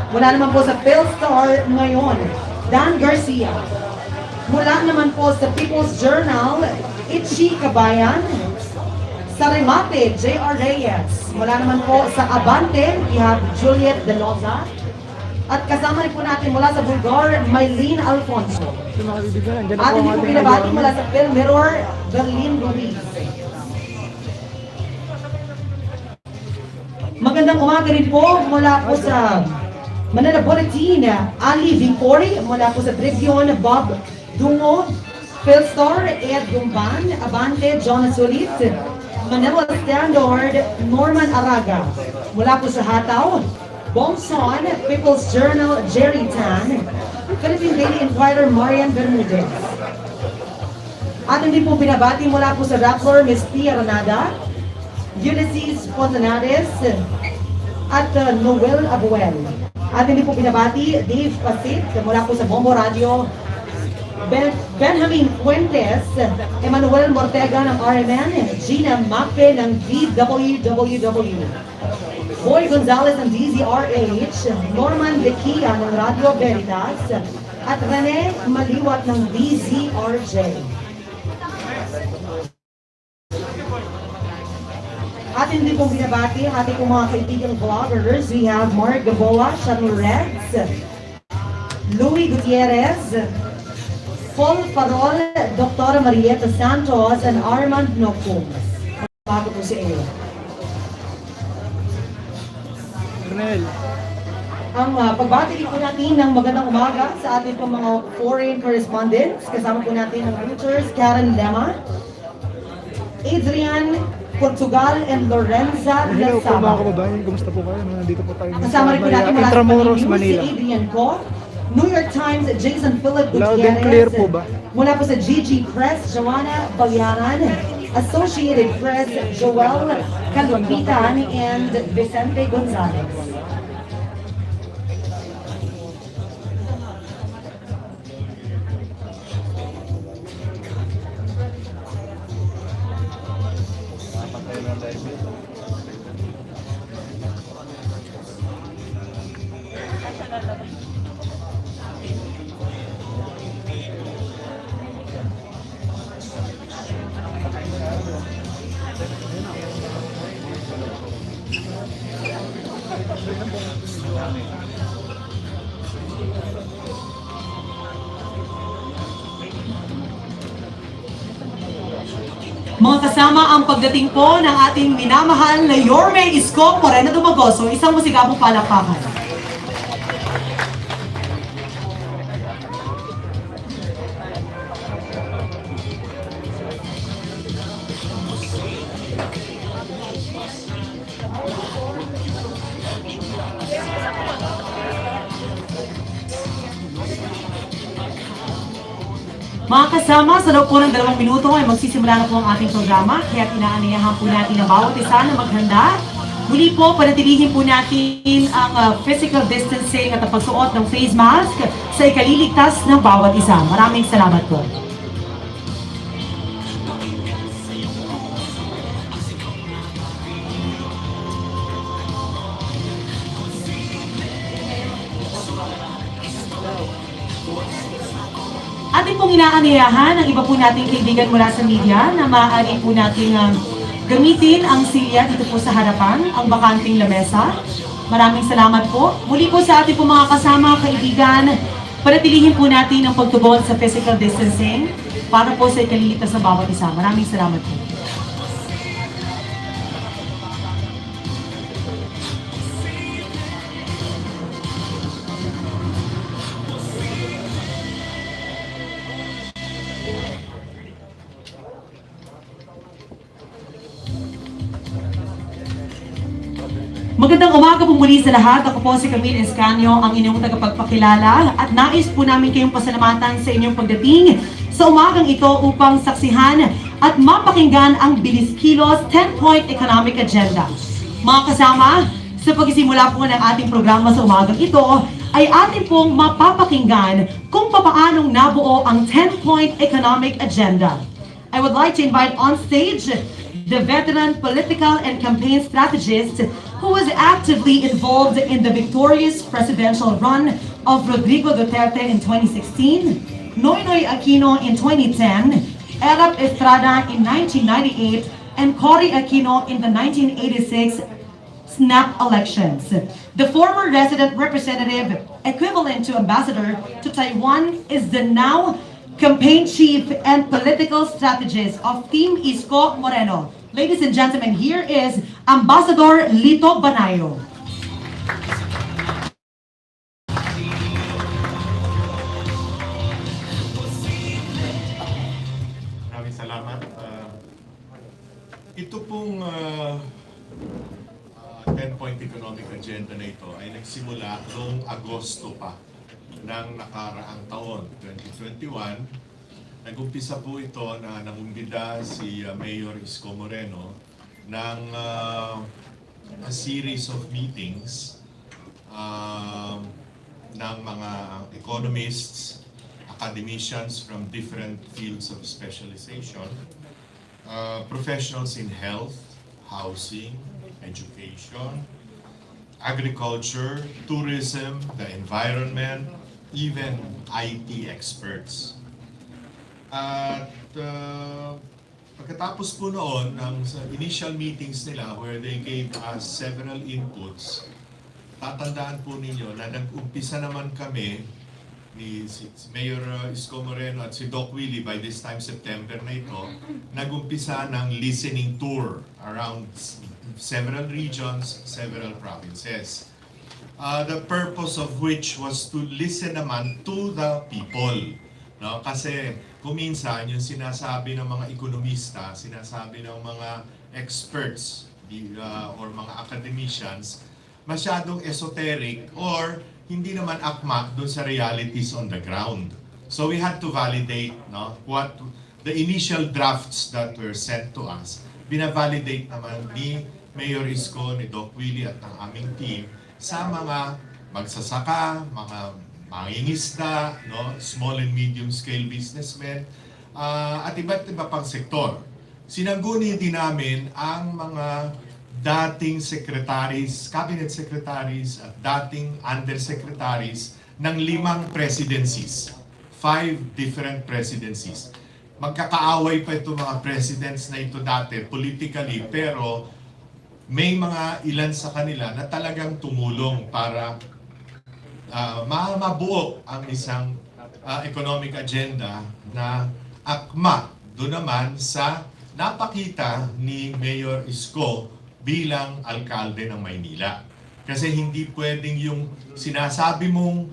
Mula naman po sa Philstar ngayon, Dan Garcia. Mula naman po sa People's Journal, Itchy Kabayan. Sa Remate, J.R. Reyes. Mula naman po sa Abante, we have Juliet De Loza. At kasama rin po natin mula sa Bulgar, Maylene Alfonso. Atin din po pinabati mula sa Film Mirror, Berlin Ruiz. Magandang umaga rin po mula po sa Manila Bulletin, Ali Victory. Mula po sa Tribune, Bob Dungo. Philstar, Ed Gumban. Abante, John Sulit. Manila Standard, Norman Araga. Mula po sa Hataw, Bomson, People's Journal, Jerry Tan. Philippine Daily Inquirer, Marian Bermudez. Atin din po binabati mula po sa Rappler, Miss Pia Ranada, Ulysses Fontanades, at Noel Abuel. Atin din po binabati Dave Pasit mula po sa Bombo Radio, Benjamin Fuentes, Emmanuel Mortega ng RMN, Gina Mape ng DWWW, Boy Gonzalez ng DZRH, Norman Dekia ng Radio Veritas, at Rene Maliwat ng DZRJ. Atin din pong binabati, ating pong mga kaibigang vloggers. We have Mark Gaboa, Shanu Reds, Louis Gutierrez, Paul Farol, Dr. Marieta Santos, and Armand Nocum. Bago po si Eo. Ang pagbati po natin ng magandang umaga sa ating pong mga foreign correspondents. Kasama po natin ang Reuters, Karen Lema, Adrian Portugal, and Lorenza Hello po mga Lasaba. kababayan, kumusta po kayo? Nandito po tayo Kasama rin po natin mula sa Intramuros, Paninews, Manila. si Adrian Co, New York Times, Jason Philip Loud and clear po ba? Mula po sa GG Press, Joanna Balyaran, Associated Press, Joel Calupitan, and Vicente Gonzalez. Mga kasama ang pagdating po ng ating minamahal na Yorme Isko Morena Dumagoso, isang musigabong palakpakan. Mga kasama, sa loob po ng 2 minuto ay magsisimula na po ang ating programa, kaya inaaniyahan po natin na bawat isa na maghanda. Muli po, panatilihin po natin ang physical distancing at ang pagsuot ng face mask sa ikaliligtas ng bawat isa. Maraming salamat po. Atin pong inaaniyahan ang iba po nating kaibigan mula sa media na maaari po nating gamitin ang silya dito po sa harapan, ang bakanting lamesa. Maraming salamat po. Muli po sa ating po mga kasama, kaibigan, panatilihin po natin ang pagtugon sa physical distancing para po sa ikaliligtas sa bawat isa. Maraming salamat po. Magandang umaga po muli sa lahat. Ako po si Camille Escanio, ang inyong tagapagpakilala at nais po namin kayong pasalamatan sa inyong pagdating sa umagang ito upang saksihan at mapakinggan ang bilis kilos 10-point economic agenda. Mga kasama, sa pagsisimula po ng ating programa sa umagang ito, ay atin pong mapapakinggan kung papaanong nabuo ang 10-point economic agenda. I would like to invite on stage the veteran political and campaign strategist who was actively involved in the victorious presidential run of Rodrigo Duterte in 2016, Noynoy Aquino in 2010, Erap Estrada in 1998, and Cory Aquino in the 1986 snap elections. The former resident representative, equivalent to ambassador to Taiwan, is the now campaign chief and political strategist of Team Isko Moreno. Ladies and gentlemen, here is Ambassador Lito Banayo. Maraming salamat. Ito pong 10-point economic agenda na ito ay nagsimula noong Agosto pa ng nakaraang taon, 2021. Nag-umpisa po ito na nangumbida si Mayor Isko Moreno ng a series of meetings ng mga economists, academicians from different fields of specialization, professionals in health, housing, education, agriculture, tourism, the environment, even IT experts. At pagkatapos po noon, ng initial meetings nila where they gave us several inputs, tatandaan po ninyo na nag-umpisa naman kami ni si Mayor Isko Moreno at si Doc Willie by this time September na ito, nag-umpisa ng listening tour around several regions, several provinces. The purpose of which was to listen naman to the people. No? Kasi kuminsan yung sinasabi ng mga ekonomista, sinasabi ng mga experts or mga academicians, masyadong esoteric or hindi naman akma doon sa realities on the ground. So we had to validate what the initial drafts that were sent to us. Binavalidate naman ni Mayor Isko, ni Doc Willie at ng aming team sa mga magsasaka, mga mangingisda, small and medium scale businessmen, at iba't iba pang sektor. Sinaguni din namin ang mga dating secretaries, cabinet secretaries at dating undersecretaries ng 5 presidencies. 5 different presidencies. Magkakaaway pa itong mga presidents na ito dati politically, pero may mga ilan sa kanila na talagang tumulong para mabuo ang isang economic agenda na akma doon naman sa napakita ni Mayor Isko bilang alkalde ng Maynila. Kasi hindi pwedeng yung sinasabi mong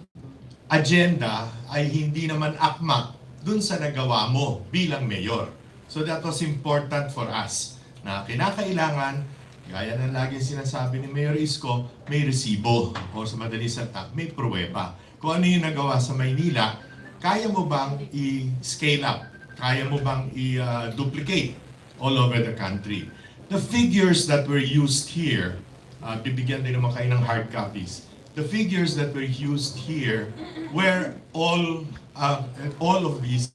agenda ay hindi naman akma dun sa nagawa mo bilang mayor. So that was important for us na kinakailangan, gaya ng laging sinasabi ni Mayor Isko, may resibo o sa madaling salita, may pruweba. Kung ano yung nagawa sa Maynila, kaya mo bang i-scale up? Kaya mo bang i-duplicate all over the country? The figures that were used here, bibigyan din naman kayo ng hard copies. The figures that were used here were all of these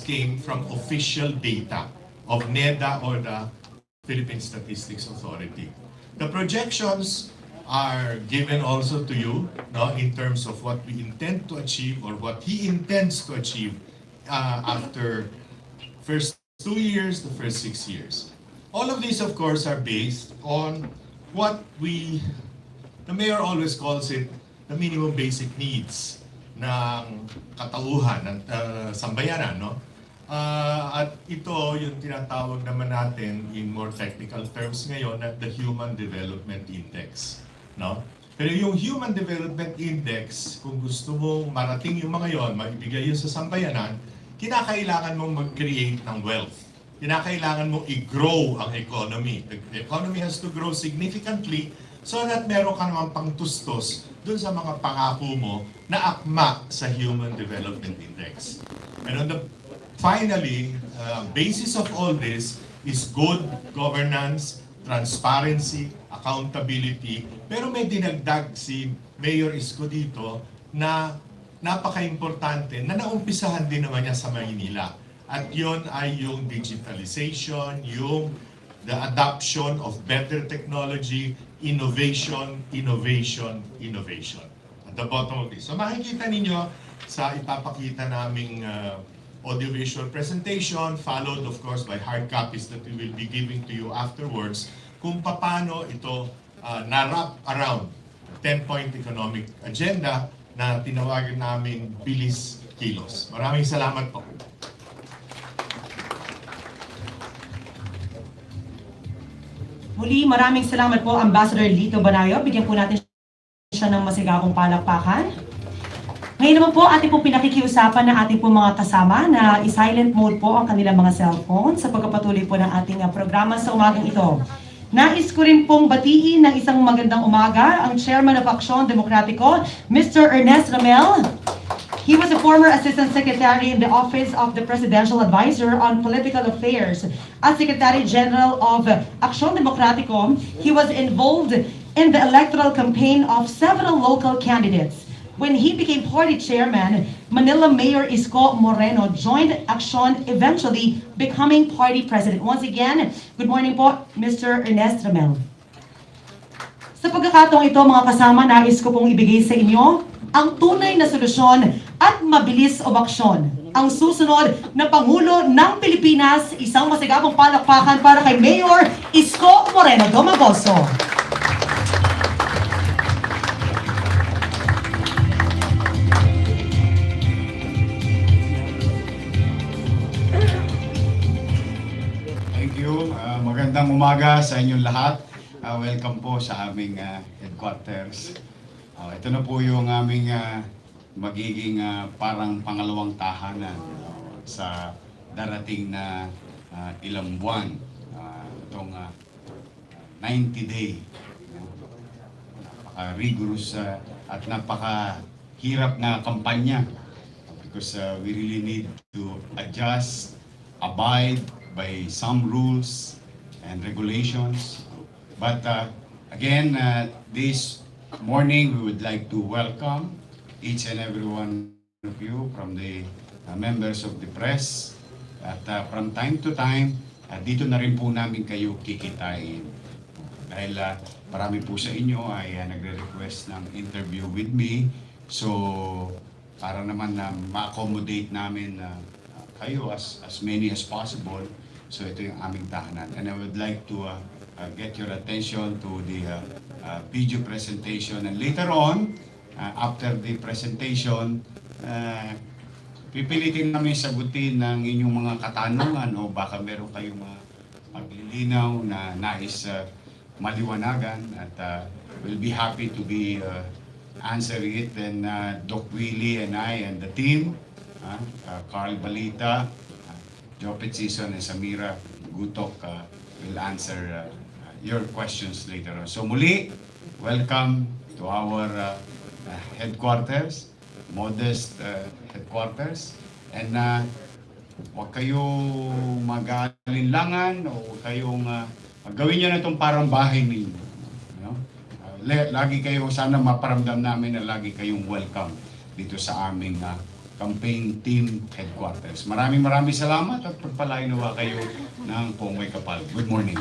came from official data of NEDA or the Philippine Statistics Authority. The projections are given also to you in terms of what we intend to achieve or what he intends to achieve after first 2 years, the first 6 years. All of these, of course, are based on what the mayor always calls it, the minimum basic needs ng katauhan, ng sambayanan, at ito yung tinatawag naman natin in more technical terms ngayon na the Human Development Index, Pero yung Human Development Index, kung gusto mong marating yung mga yon, maibigay yun sa sambayanan, kinakailangan mong mag-create ng wealth. Kinakailangan mong i-grow ang economy. The economy has to grow significantly so that meron ka naman pangtustos dun sa mga pangako mo na akma sa Human Development Index. And finally, basis of all this is good governance, transparency, accountability. Pero may dinagdag si Mayor Isko dito na napaka-importante na naumpisahan din naman niya sa Maynila. At yon ay yung digitalization, yung the adoption of better technology, innovation, innovation, innovation. At the bottom of this. So makikita ninyo sa ipapakita naming audiovisual presentation, followed of course by hard copies that we will be giving to you afterwards, kung paano ito na-wrap around 10-point economic agenda na tinawagan namin bilis kilos. Maraming salamat po. Muli, maraming salamat po, Ambassador Lito Banayo. Bigyan po natin siya ng masigabong palakpakan. Ngayon naman po, ating pong pinakikiusapan ng ating pong mga kasama na i-silent mode po ang kanilang mga cellphone sa pagpapatuloy po ng ating programa sa umagang ito. Nais ko rin pong batiin ng isang magandang umaga ang Chairman of Aksyon Demokratiko, Mr. Ernest Ramel. He was a former Assistant Secretary in the Office of the Presidential Advisor on Political Affairs. As Secretary General of Aksyon Demokratiko, he was involved in the electoral campaign of several local candidates. When he became party chairman, Manila Mayor Isko Moreno joined Aksyon, eventually becoming party president. Once again, good morning po, Mr. Ernest Ramel. Sa pagkakataong ito, mga kasama, nais ko pong ibigay sa inyo ang tunay na solusyon at mabilis umaksyon. Ang susunod na Pangulo ng Pilipinas, isang masigabong palakpakan para kay Mayor Isko Moreno Domagoso. Thank you. Magandang umaga sa inyong lahat. Welcome po sa aming headquarters. Ito na po yung aming magiging parang pangalawang tahanan sa darating na ilang buwan. Itong 90-day. Napaka-rigorous at napaka-hirap na kampanya because we really need to adjust, abide by some rules and regulations. But again, this morning we would like to welcome each and every one of you from the members of the press. At from time to time, dito na rin po namin kayo kikitain. Dahil marami po sa inyo ay nagre-request ng interview with me. So, para naman na ma-accommodate namin kayo as many as possible. So ito yung aming tahanan. And I would like to get your attention to the video presentation. And later on, after the presentation, pipilitin namin sagutin ng inyong mga katanungan o baka meron kayong mga paglilinaw na nais maliwanagan. At we'll be happy to be answering it. And Doc Willie and I and the team, Carl Balita, Jopet Season and Samira Gutok will answer your questions later on. So muli, welcome to our headquarters, modest headquarters. And huwag kayong mag-alinlangan o huwag kayong gawin nyo na itong parang bahay ninyo. You know? Lagi kayo, sana maparamdam namin na lagi kayong welcome dito sa aming campaign team headquarters. Maraming salamat at pagpalain nawa kayo ng Pongay Kapal. Good morning.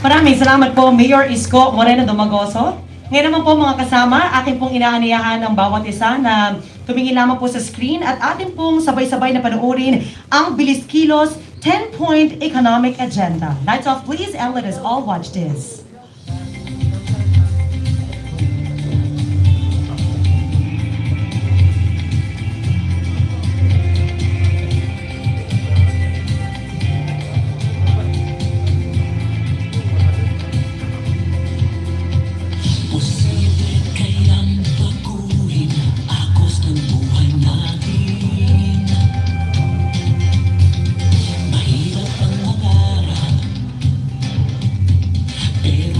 Maraming salamat po, Mayor Isko Moreno Domagoso. Ngayon naman po mga kasama, akin pong inaaniyahan ng bawat isa na tumingin lamang po sa screen at atin pong sabay-sabay na panoorin ang Bilis Kilos 10-point economic agenda. Lights off please and let us all watch this. Pero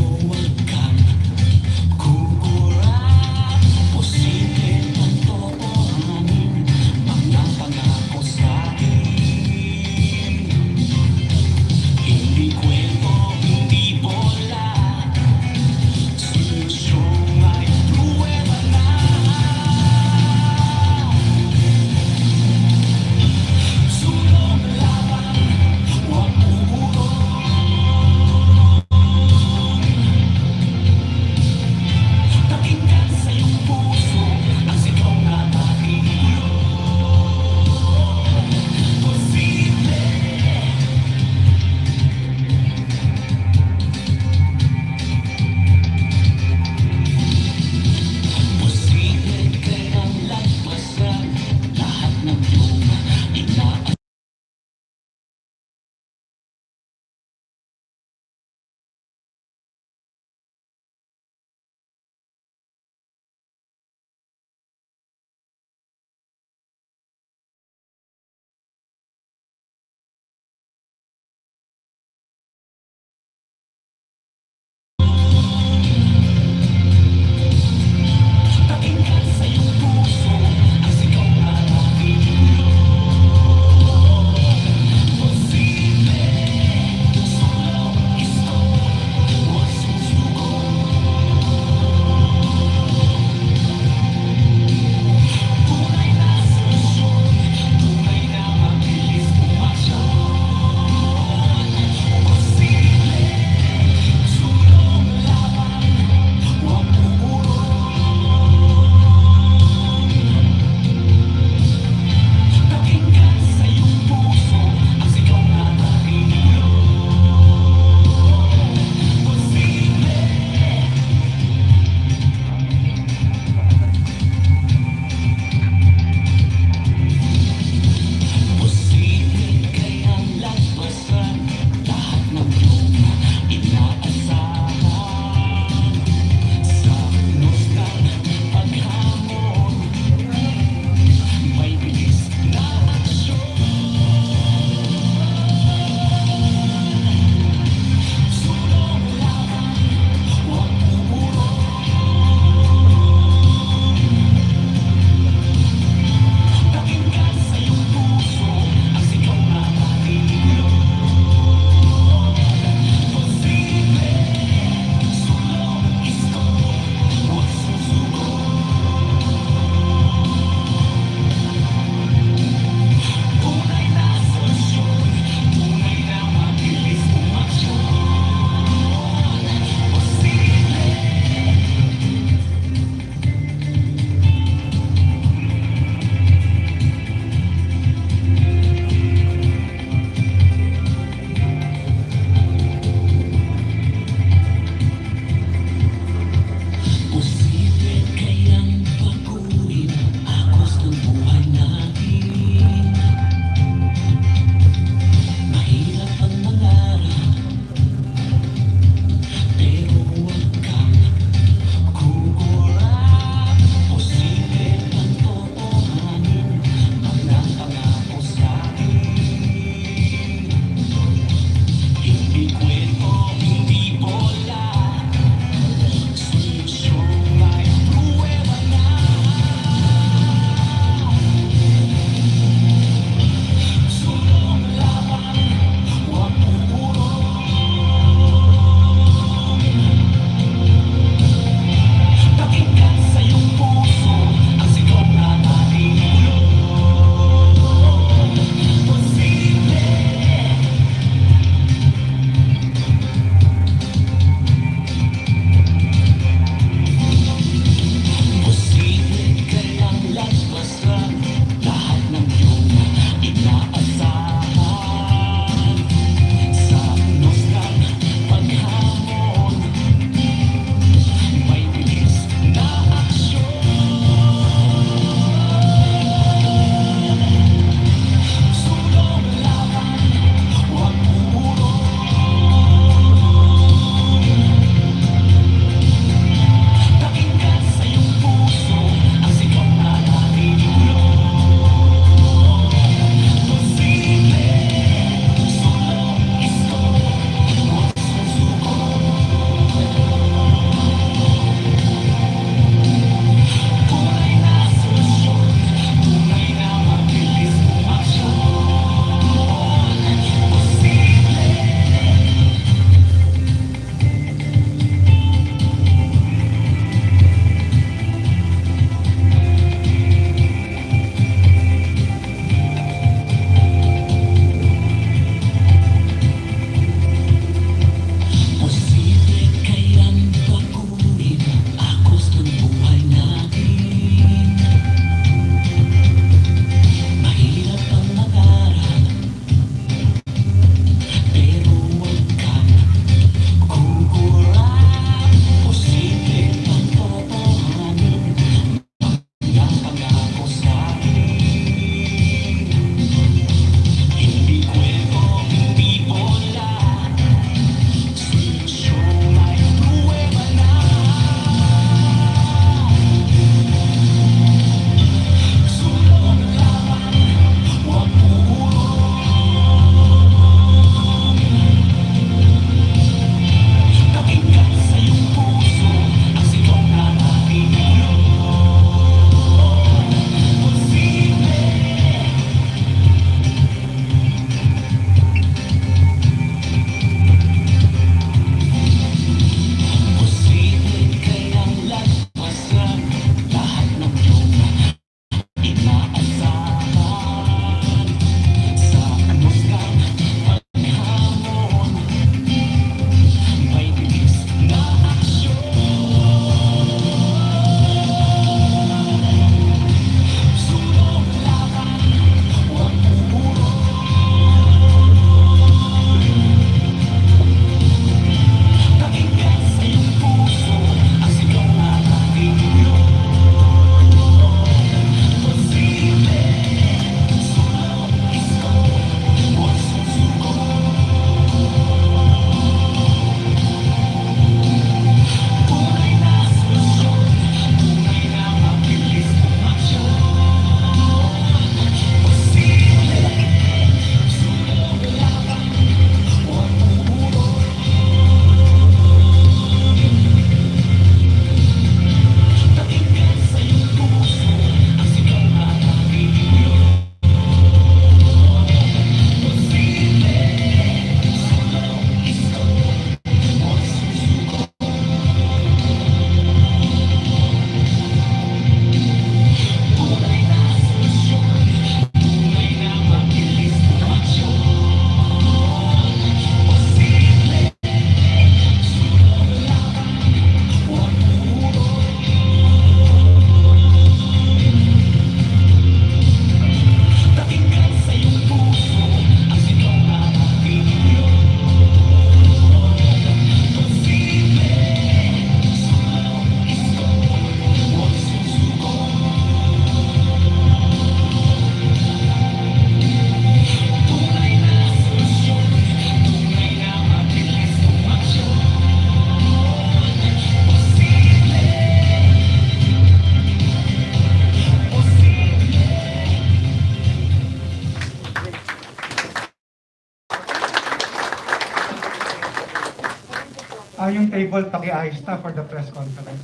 table, pakiayos na for the press conference.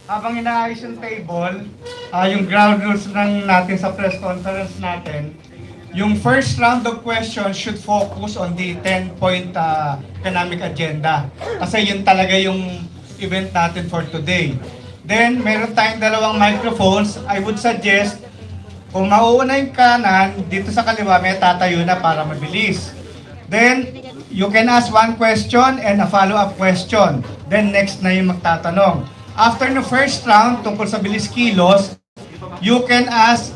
Habang inaayos yung table, yung ground rules lang natin sa press conference natin, yung first round of questions should focus on the 10-point economic agenda. Kasi yun talaga yung event natin for today. Then, meron tayong dalawang microphones. I would suggest, kung mauuna yung kanan, dito sa kaliwa, may tatayo na para mabilis. Then, you can ask one question and a follow-up question. Then, next na yung magtatanong. After the first round, tungkol sa bilis kilos, you can ask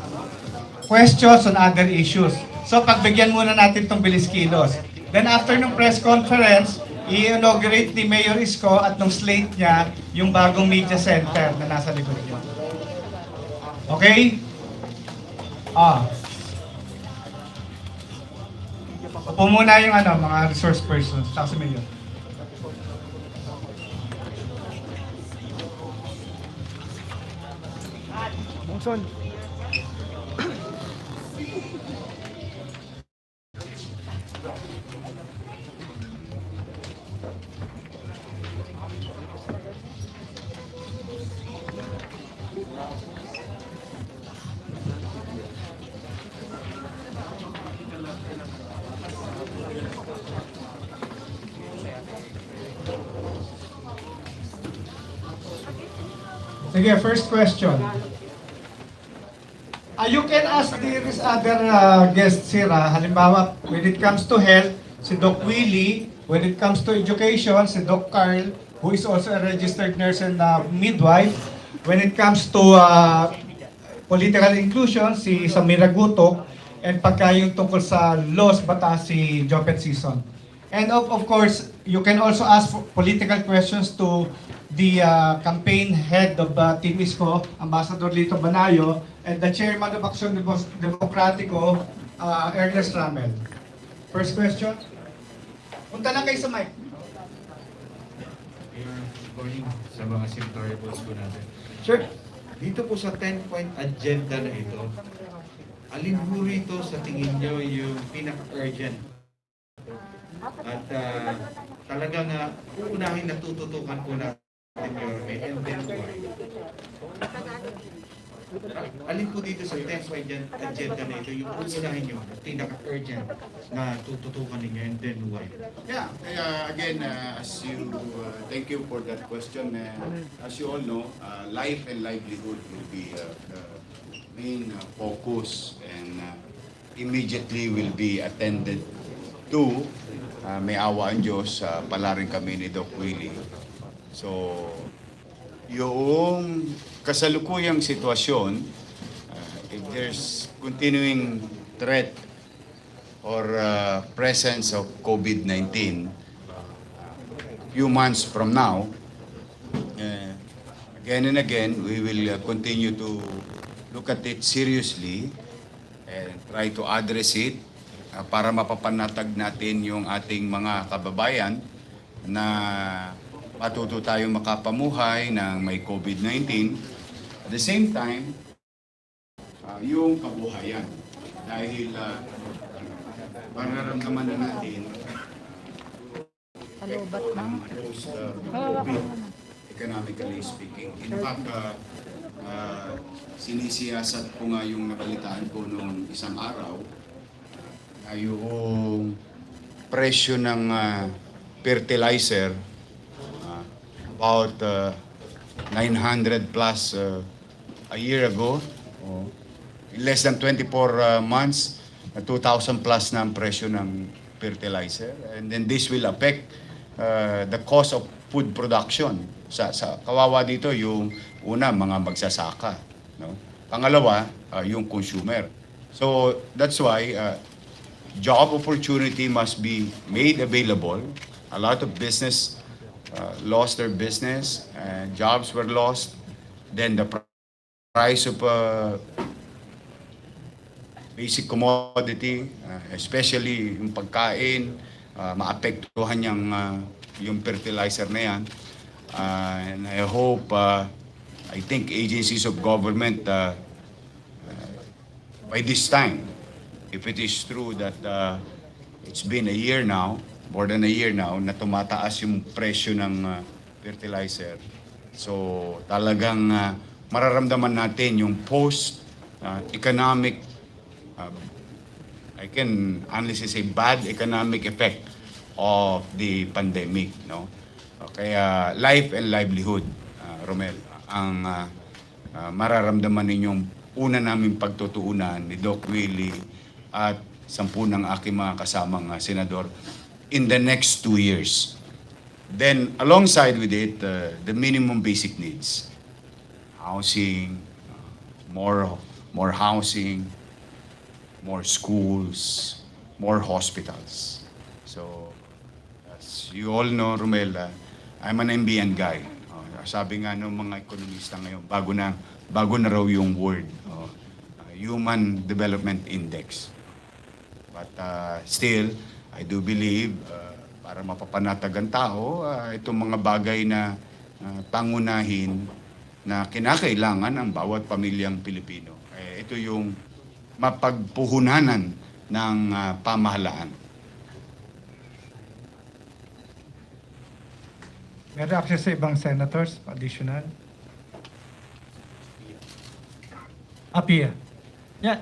questions on other issues. So, pagbigyan muna natin itong bilis kilos. Then, after ng press conference, i-inaugurate ni Mayor Isko at nung slate niya yung bagong media center na nasa likod niyo. Okay? Upo muna yung mga resource persons. Tsaka si Mayor. Bongson. Sige, first question. You can ask these other guests here. Halimbawa, when it comes to health, si Doc Willie. When it comes to education, si Doc Carl, who is also a registered nurse and midwife. When it comes to political inclusion, si Samira Gutok. And pagka yung tungkol sa laws, batas, si Jopet Season. And of course, you can also ask political questions to the campaign head of Team Isko, Ambassador Lito Banayo, and the chairman of Action Demokratiko, Ernest Ramel. First question? Punta lang kayo sa mic. Good morning sa mga senatorials po natin. Sure. Dito po sa 10-point agenda na ito, alin po rito sa tingin nyo yung pinaka-urgent? At talagang uunahin na tututukan po natin YORME and then why? Alin po dito sa 10-point agenda na ito yung uunahin nyo, pinaka-urgent na tututukan ninyo and then why? Yeah, again, thank you for that question. As you all know, life and livelihood will be the main focus and immediately will be attended to. May awa ang Diyos, pala rin kami ni Doc Willie. So, yung kasalukuyang sitwasyon, if there's continuing threat or presence of COVID-19, few months from now, again and again, we will continue to look at it seriously and try to address it para mapapanatag natin yung ating mga kababayan na matuto tayong makapamuhay ng may COVID-19. At the same time, yung kabuhayan. Dahil mararamdaman na natin post-COVID, economically speaking. In fact, sinisiyasat ko nga yung nabalitaan ko noong isang araw ay yung presyo ng fertilizer about 900 plus a year ago. In less than 24 months, 2,000 plus na ang presyo ng fertilizer. And then this will affect the cost of food production. Sa kawawa dito yung una, mga magsasaka. No? Pangalawa, yung consumer. So that's why job opportunity must be made available. A lot of business lost their business, and jobs were lost. Then the price of basic commodity, especially yung pagkain, maapektuhan yung fertilizer na yan. And I hope, I think agencies of government, by this time, if it is true that it's been a year now, more than a year now na tumataas yung presyo ng fertilizer. So talagang mararamdaman natin yung post-economic, I can honestly say bad economic effect of the pandemic, no? Kaya life and livelihood, Romel, ang mararamdaman ninyong una naming pagtutuunan ni Doc Willie at 10 ng aking mga kasamang senador in the next 2 years. Then alongside with it, the minimum basic needs, housing, more housing, more schools, more hospitals. So, as you all know, Romel, I'm an MBN guy. Sabi nga ng mga ekonomista ngayon, bago na raw yung word, Human Development Index. But still, I do believe, para mapapanatag ang tao, itong mga bagay na pangunahin na kinakailangan ng bawat pamilyang Pilipino. Ito yung mapagpuhunanan ng pamahalaan. May reaction sa ibang senators, additional. Apia. Yeah,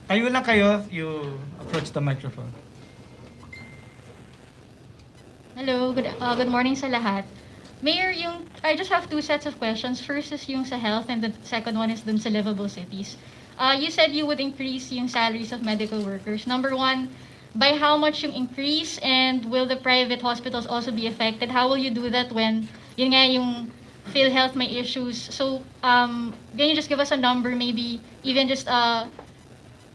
tayo lang kayo, you approach the microphone. Hello, good morning sa lahat. Mayor, I just have 2 sets of questions. First is yung sa health and the second one is dun sa livable cities. You said you would increase yung salaries of medical workers. Number 1, by how much yung increase, and will the private hospitals also be affected? How will you do that when yun nga yung PhilHealth may issues? So, can you just give us a number, maybe even just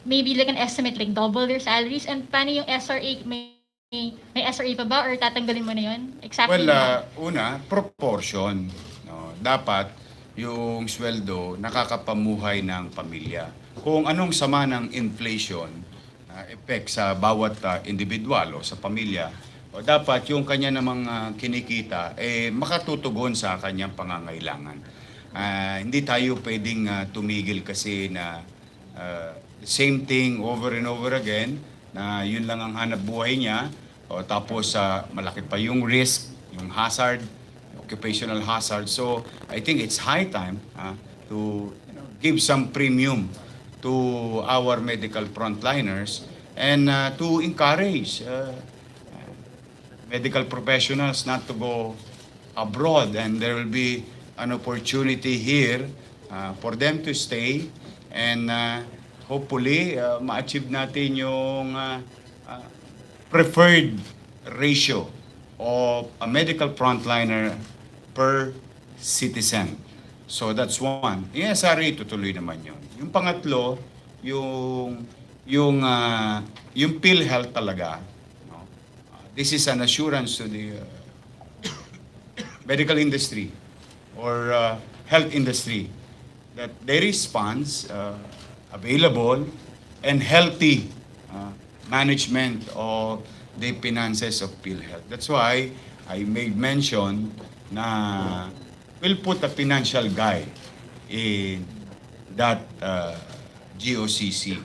maybe like an estimate, like double their salaries? And paano yung SRA, may SRA pa ba or tatanggalin mo na yun? Exactly. Well, una, proportion. No? Dapat yung sweldo nakakapamuhay ng pamilya. Kung anong sama ng inflation, effect sa bawat individual o sa pamilya, o dapat yung kanya namang kinikita makatutugon sa kanyang pangangailangan. Hindi tayo pwedeng tumigil kasi na same thing over and over again, na yun lang ang hanap buhay niya, o tapos malaki pa yung risk, yung hazard, occupational hazard. So I think it's high time to give some premium to our medical frontliners and to encourage medical professionals not to go abroad, and there will be an opportunity here for them to stay and hopefully ma-achieve natin yung preferred ratio of a medical frontliner per citizen. So that's one. Yung SRA, tutuloy naman yun. Yung pangatlo, yung PhilHealth talaga. No? This is an assurance to the medical industry or health industry that there is funds available and healthy management of the finances of PhilHealth. That's why I made mention na we'll put a financial guide in that GOCC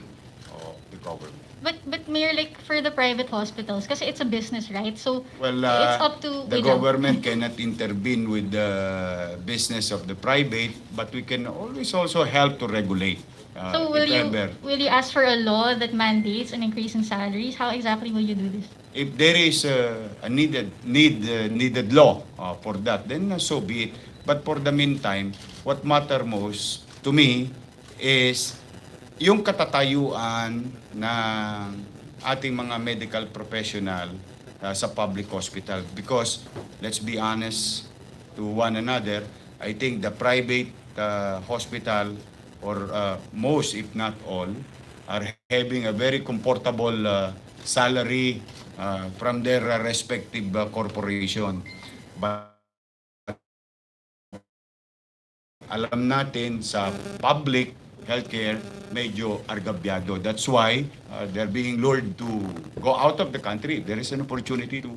of the government. But Mayor, like for the private hospitals, kasi it's a business, right? So Well, it's up to the government cannot intervene with the business of the private, but we can always also help to regulate. So if ever. will you ask for a law that mandates an increase in salaries? How exactly will you do this? If there is a needed law for that, then so be it. But for the meantime, what matter most to me is yung katatayuan ng ating mga medical professional sa public hospital. Because let's be honest to one another, I think the private hospital or most, if not all, are having a very comfortable salary from their respective corporation. But alam natin sa public healthcare, medyo argabyado. That's why they're being lured to go out of the country. There is an opportunity to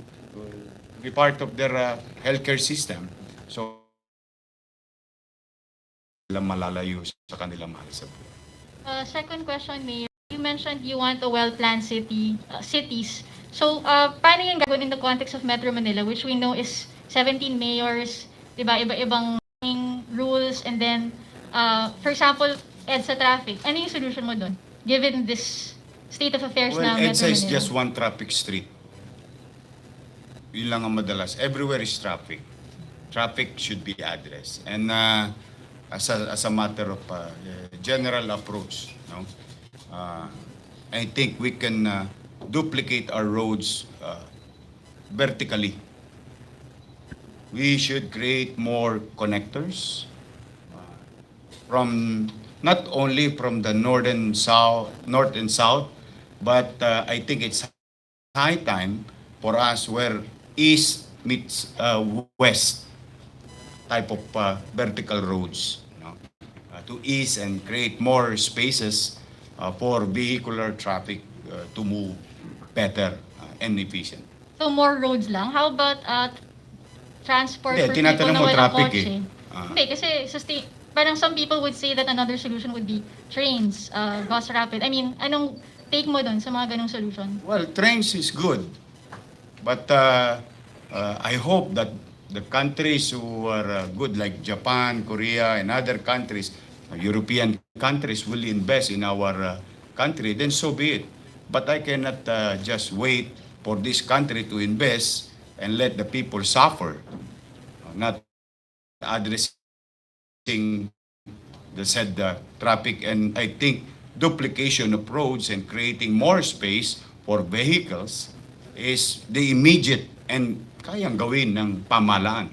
be part of their healthcare system. So, malalayo sa kanilang mahal sa buhay. Second question, Mayor. You mentioned you want a well-planned cities So, paano yung gagawin in the context of Metro Manila, which we know is 17 mayors, di ba, iba-ibang rules, and then, for example, EDSA traffic. Ano yung solution mo doon, given this state of affairs Well, na Metro EDSA is Manila? just one traffic street. Yun lang ang madalas. Everywhere is traffic. Traffic should be addressed. And as a matter of general approach, no? I think we can duplicate our roads vertically. We should create more connectors from not only from the north and south, but I think it's high time for us where east meets west type of vertical roads, you know, to ease and create more spaces for vehicular traffic to move better and efficient. So, more roads lang? How about transport Hindi, for people tinatanong na mo walang traffic kotse? Hindi, kasi parang some people would say that another solution would be trains, bus rapid. I mean, anong take mo doon sa mga ganong solution? Well, trains is good, but I hope that the countries who are good, like Japan, Korea, and other countries, European countries, will invest in our country, then so be it. But I cannot just wait for this country to invest and let the people suffer, not addressing the said traffic. And I think duplication of roads and creating more space for vehicles is the immediate and kayang gawin ng pamahalaan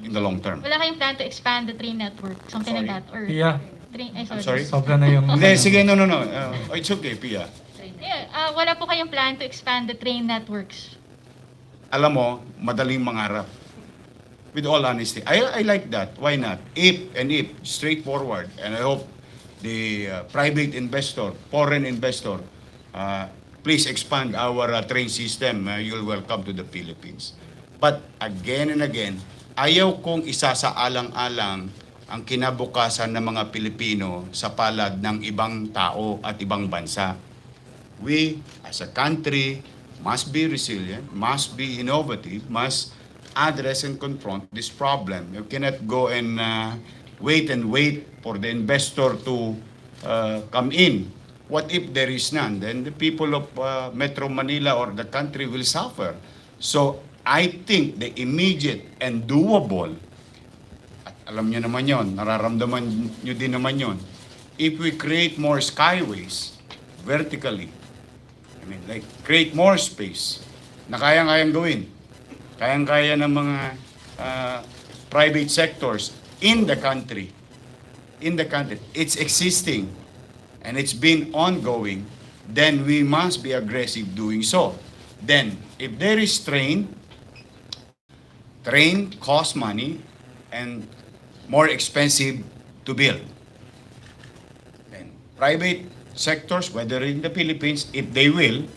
in the long term. Wala kayong plan to expand the train network, something like that? Or Yeah. train, I'm sorry? Sobra na yung... Hindi, sige, no. It's okay, Pia. Yeah, wala po kayong plan to expand the train networks? Alam mo, madaling mangarap. With all honesty. I like that. Why not? If, straightforward. And I hope the private investor, foreign investor, please expand our train system. You're welcome to the Philippines. But again and again, ayaw kong isasaalang-alang ang kinabukasan ng mga Pilipino sa palad ng ibang tao at ibang bansa. We, as a country, must be resilient, must be innovative, must address and confront this problem. You cannot go and wait for the investor to come in. What if there is none? Then the people of Metro Manila or the country will suffer. So I think the immediate and doable, at alam nyo naman yon, nararamdaman nyo din naman yon, if we create more skyways vertically, I mean, like, create more space na kayang-kayang gawin. Kayang-kaya ng mga private sectors in the country. It's existing and it's been ongoing, then we must be aggressive doing so. Then, if there is train costs money and more expensive to build. Then, private sectors, whether in the Philippines, if they will,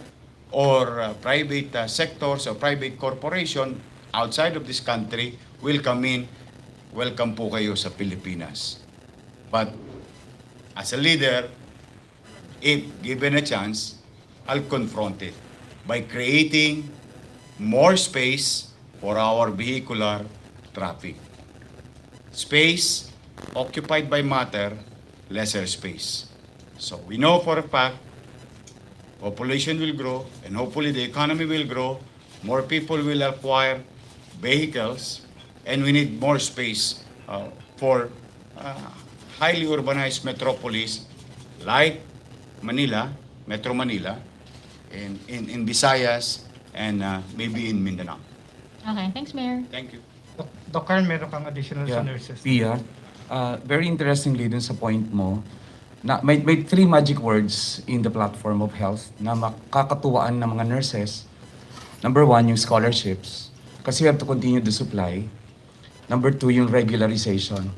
or private sectors or private corporation outside of this country will come in, welcome po kayo sa Pilipinas. But as a leader, if given a chance, I'll confront it by creating more space for our vehicular traffic. Space occupied by matter, lesser space. So we know for a fact, population will grow, and hopefully the economy will grow, more people will acquire vehicles, and we need more space for highly urbanized metropolis like Manila, Metro Manila, in Visayas, and maybe in Mindanao. Okay, thanks, Mayor. Thank you. Doc Carl, meron kang additional sa nurses. Pia, very interestingly dun sa point mo, na may three magic words in the platform of health na makakatuwaan ng mga nurses. Number one, yung scholarships, kasi we have to continue the supply. Number two, yung regularization.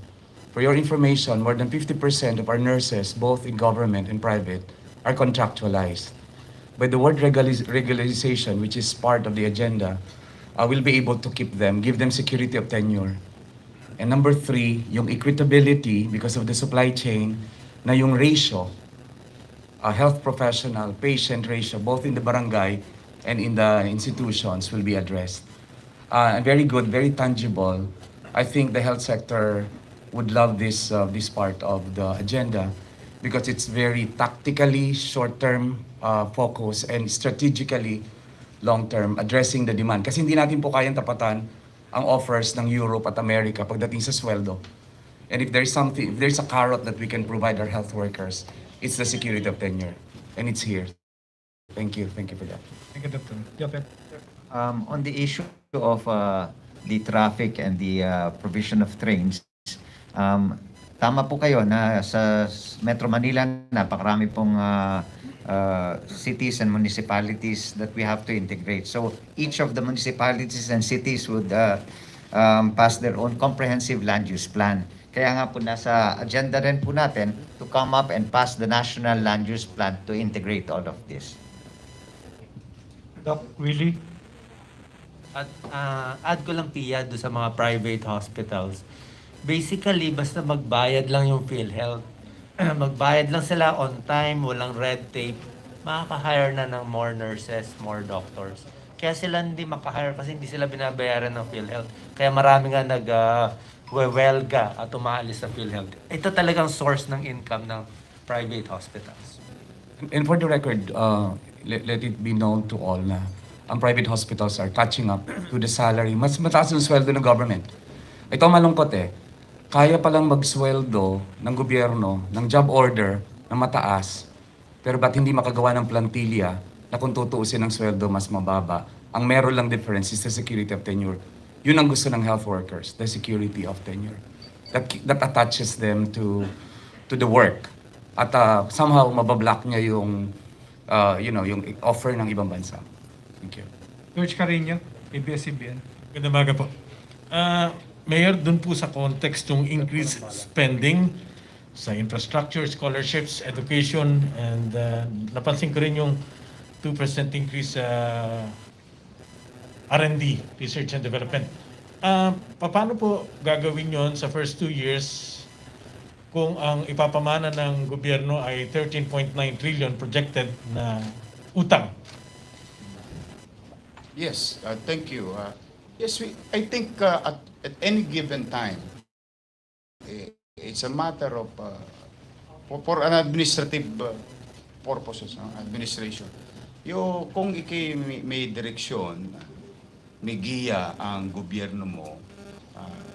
For your information, more than 50% of our nurses, both in government and private, are contractualized. By the word regularization, which is part of the agenda, we'll be able to keep them, give them security of tenure. And number three, yung equitability because of the supply chain, na yung ratio, health professional, patient ratio, both in the barangay and in the institutions will be addressed. Very good, very tangible. I think the health sector would love this part of the agenda because it's very tactically short-term focus and strategically long-term addressing the demand. Kasi hindi natin po kayang tapatan ang offers ng Europe at America pagdating sa sweldo. And if there's something, if there's a carrot that we can provide our health workers, it's the security of tenure. And it's here. Thank you for that. Thank you, Dr. Jopet. On the issue of the traffic and the provision of trains, tama po kayo na sa Metro Manila napakarami pong cities and municipalities that we have to integrate. So each of the municipalities and cities would pass their own comprehensive land use plan. Kaya nga po nasa agenda rin po natin to come up and pass the national land use plan to integrate all of this. Doc Willie? At add ko lang Pia do sa mga private hospitals. Basically, basta magbayad lang yung PhilHealth. Magbayad lang sila on time, walang red tape, makaka-hire na ng more nurses, more doctors. Kaya sila hindi maka-hire kasi hindi sila binabayaran ng PhilHealth. Kaya marami nga nag-welga at umaalis sa PhilHealth. Ito talagang source ng income ng private hospitals. And for the record, let it be known to all na ang private hospitals are catching up to the salary. Mas mataas yung sweldo ng government. Ito malungkot kaya palang magsweldo ng gobyerno, ng job order na mataas, pero ba't hindi makagawa ng plantilla na kung tutuusin ang sweldo mas mababa? Ang meron lang difference is the security of tenure. Yun ang gusto ng health workers, the security of tenure. That attaches them to the work. At somehow mabablock niya yung yung offer ng ibang bansa. Thank you. George Carino, ABS-CBN. Ganda umaga po. Mayor, dun po sa context ng increased spending sa infrastructure, scholarships, education, and napansin ko rin yung 2% increase sa R&D, Research and Development. Paano po gagawin yon sa first 2 years kung ang ipapamana ng gobyerno ay 13.9 trillion projected na utang? Yes, thank you. Yes, I think at any given time, it's a matter of for an administrative purposes, administration. Kung may direksyon, may giya ang gobyerno mo,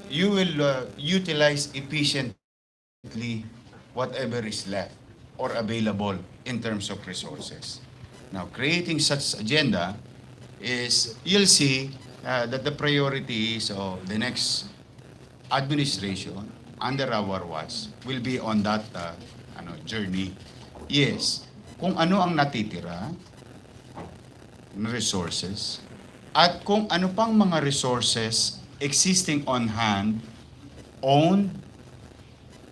you will utilize efficiently whatever is left or available in terms of resources. Now, creating such agenda is, you'll see that the priorities of the next administration under our watch will be on that journey. Yes, kung ano ang natitira na resources at kung ano pang mga resources existing on hand, owned,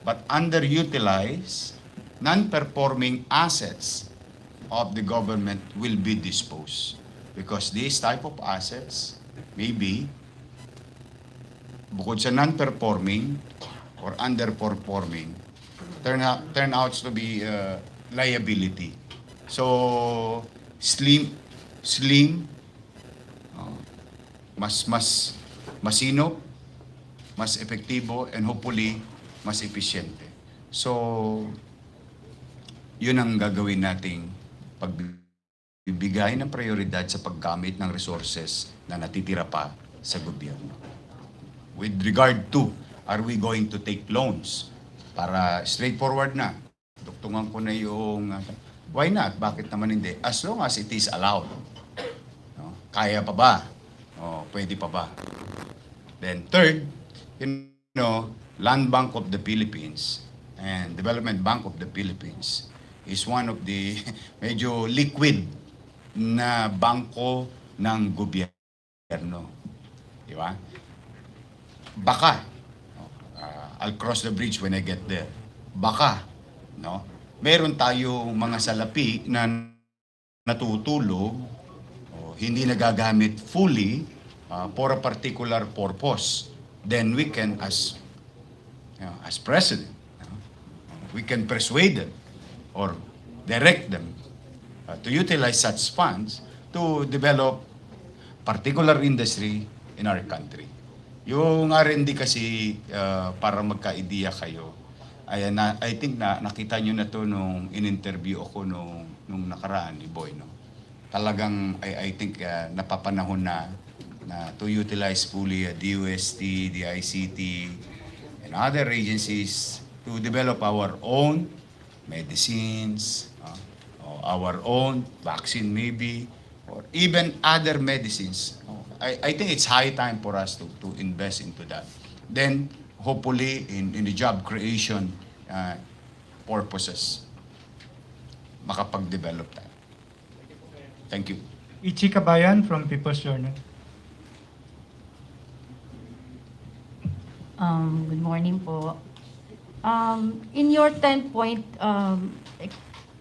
but underutilized, non-performing assets of the government will be disposed. Because these type of assets may be, bukod sa non-performing or underperforming, turn out to be liability. So, slim, mas masinop, mas epektibo, and hopefully, mas epesyente. So, yun ang gagawin nating pagbibigay ng prioridad sa paggamit ng resources na natitira pa sa gobyerno. With regard to, are we going to take loans? Para straightforward na. Duktungan ko na yung, why not? Bakit naman hindi? As long as it is allowed. No? Kaya pa ba? Pwede pa ba? Then third, Land Bank of the Philippines and Development Bank of the Philippines is one of the medyo liquid na bangko ng gobyerno. Di ba? Baka, I'll cross the bridge when I get there. Baka, meron tayong mga salapi na natutulog o hindi nagagamit fully for a particular purpose. Then we can, as president, we can persuade them or direct them to utilize such funds to develop particular industry in our country. Yung R&D kasi, para magka-idea kayo, ay, I think nakita nyo na to nung in-interview ako nung nakaraan ni Boy. No? Talagang, I think, napapanahon na to utilize fully DOST, DICT, and other agencies to develop our own medicines, or our own vaccine maybe, or even other medicines. I think it's high time for us to invest into that. Then, hopefully, in the job creation purposes, makapag-develop tayo. Thank you. Ichi Kabayan from People's Journal. Good morning po. In your 10-point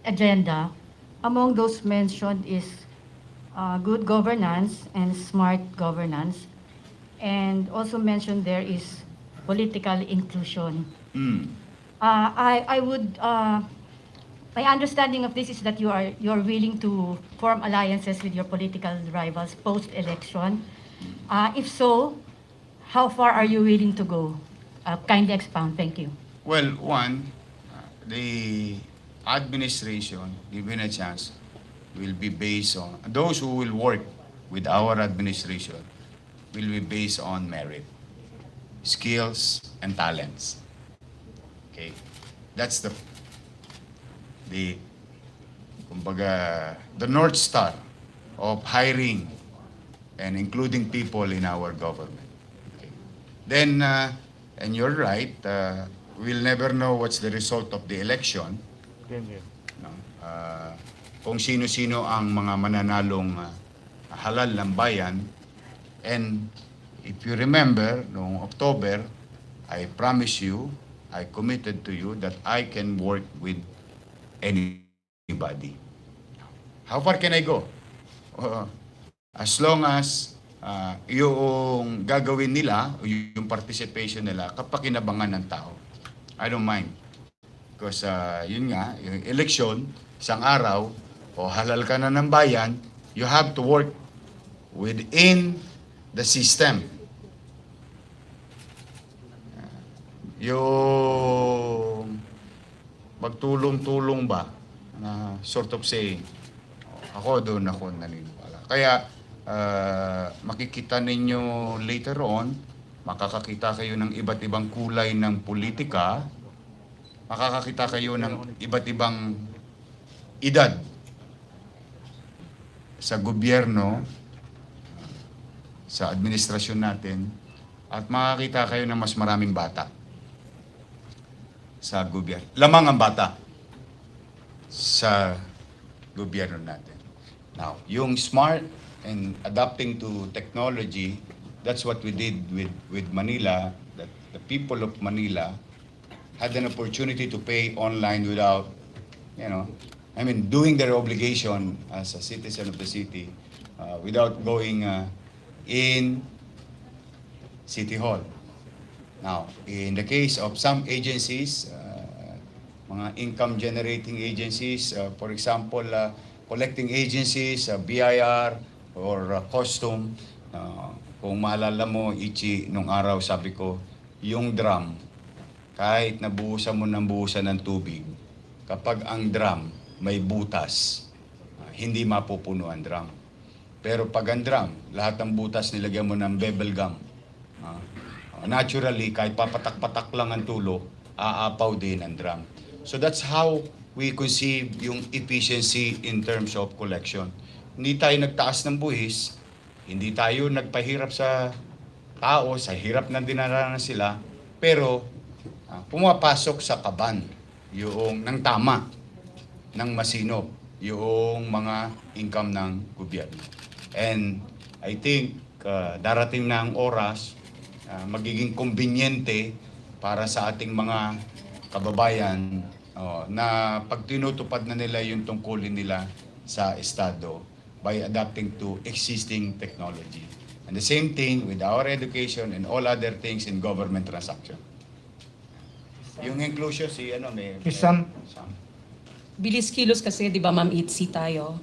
agenda, among those mentioned is good governance and smart governance. And also mentioned there is political inclusion. I would, my understanding of this is that you're willing to form alliances with your political rivals post-election. If so, how far are you willing to go? Kindly expound. Thank you. Well, one, the administration, given a chance, will be based on, those who will work with our administration will be based on merit, skills, and talents. Okay? That's kumbaga, the North Star of hiring and including people in our government. Okay. Then, and you're right, we'll never know what's the result of the election. No? Kung sino-sino ang mga mananalong halal ng bayan. And if you remember, noong October, I promise you, I committed to you that I can work with anybody. How far can I go? As long as yung gagawin nila, yung participation nila, kapakinabangan ng tao. I don't mind. Because yun nga, yung election, isang araw, o halal ka na ng bayan, you have to work within the system. Yung magtulong-tulong ba, na sort of saying, ako doon ako naniniwala. Kaya, makikita ninyo later on, makakakita kayo ng iba't ibang kulay ng politika, makakakita kayo ng iba't ibang edad sa gobyerno, sa administrasyon natin, at makakita kayo ng mas maraming bata sa gobyerno. Lamang ang bata sa gobyerno natin. Now, yung smart and adapting to technology, that's what we did with Manila, that the people of Manila had an opportunity to pay online without, doing their obligation as a citizen of the city without going in City Hall. Now, in the case of some agencies, mga income-generating agencies, for example, collecting agencies, BIR, or custom, kung maalala mo, Ichi, nung araw sabi ko, yung drum, kahit nabuhusan mo ng buhusan ng tubig, kapag ang drum may butas, hindi mapupuno ang drum. Pero pag ang drum, lahat ng butas nilagyan mo ng bubble gum, naturally, kahit papatak-patak lang ang tulo, aapaw din ang drum. So that's how we conceive yung efficiency in terms of collection. Hindi tayo nagtaas ng buhis, hindi tayo nagpahirap sa tao, sa hirap na dinaranas sila, pero pumapasok sa kaban yung ng tama, ng masinop, yung mga income ng gobyerno. And I think darating na ang oras, magiging kumbinyente para sa ating mga kababayan na pag tinutupad na nila yung tungkulin nila sa Estado by adapting to existing technology. And the same thing with our education and all other things in government transaction. Yung inclusion, may Sam. Bilis kilos kasi, di ba, Ma'am Itzy tayo.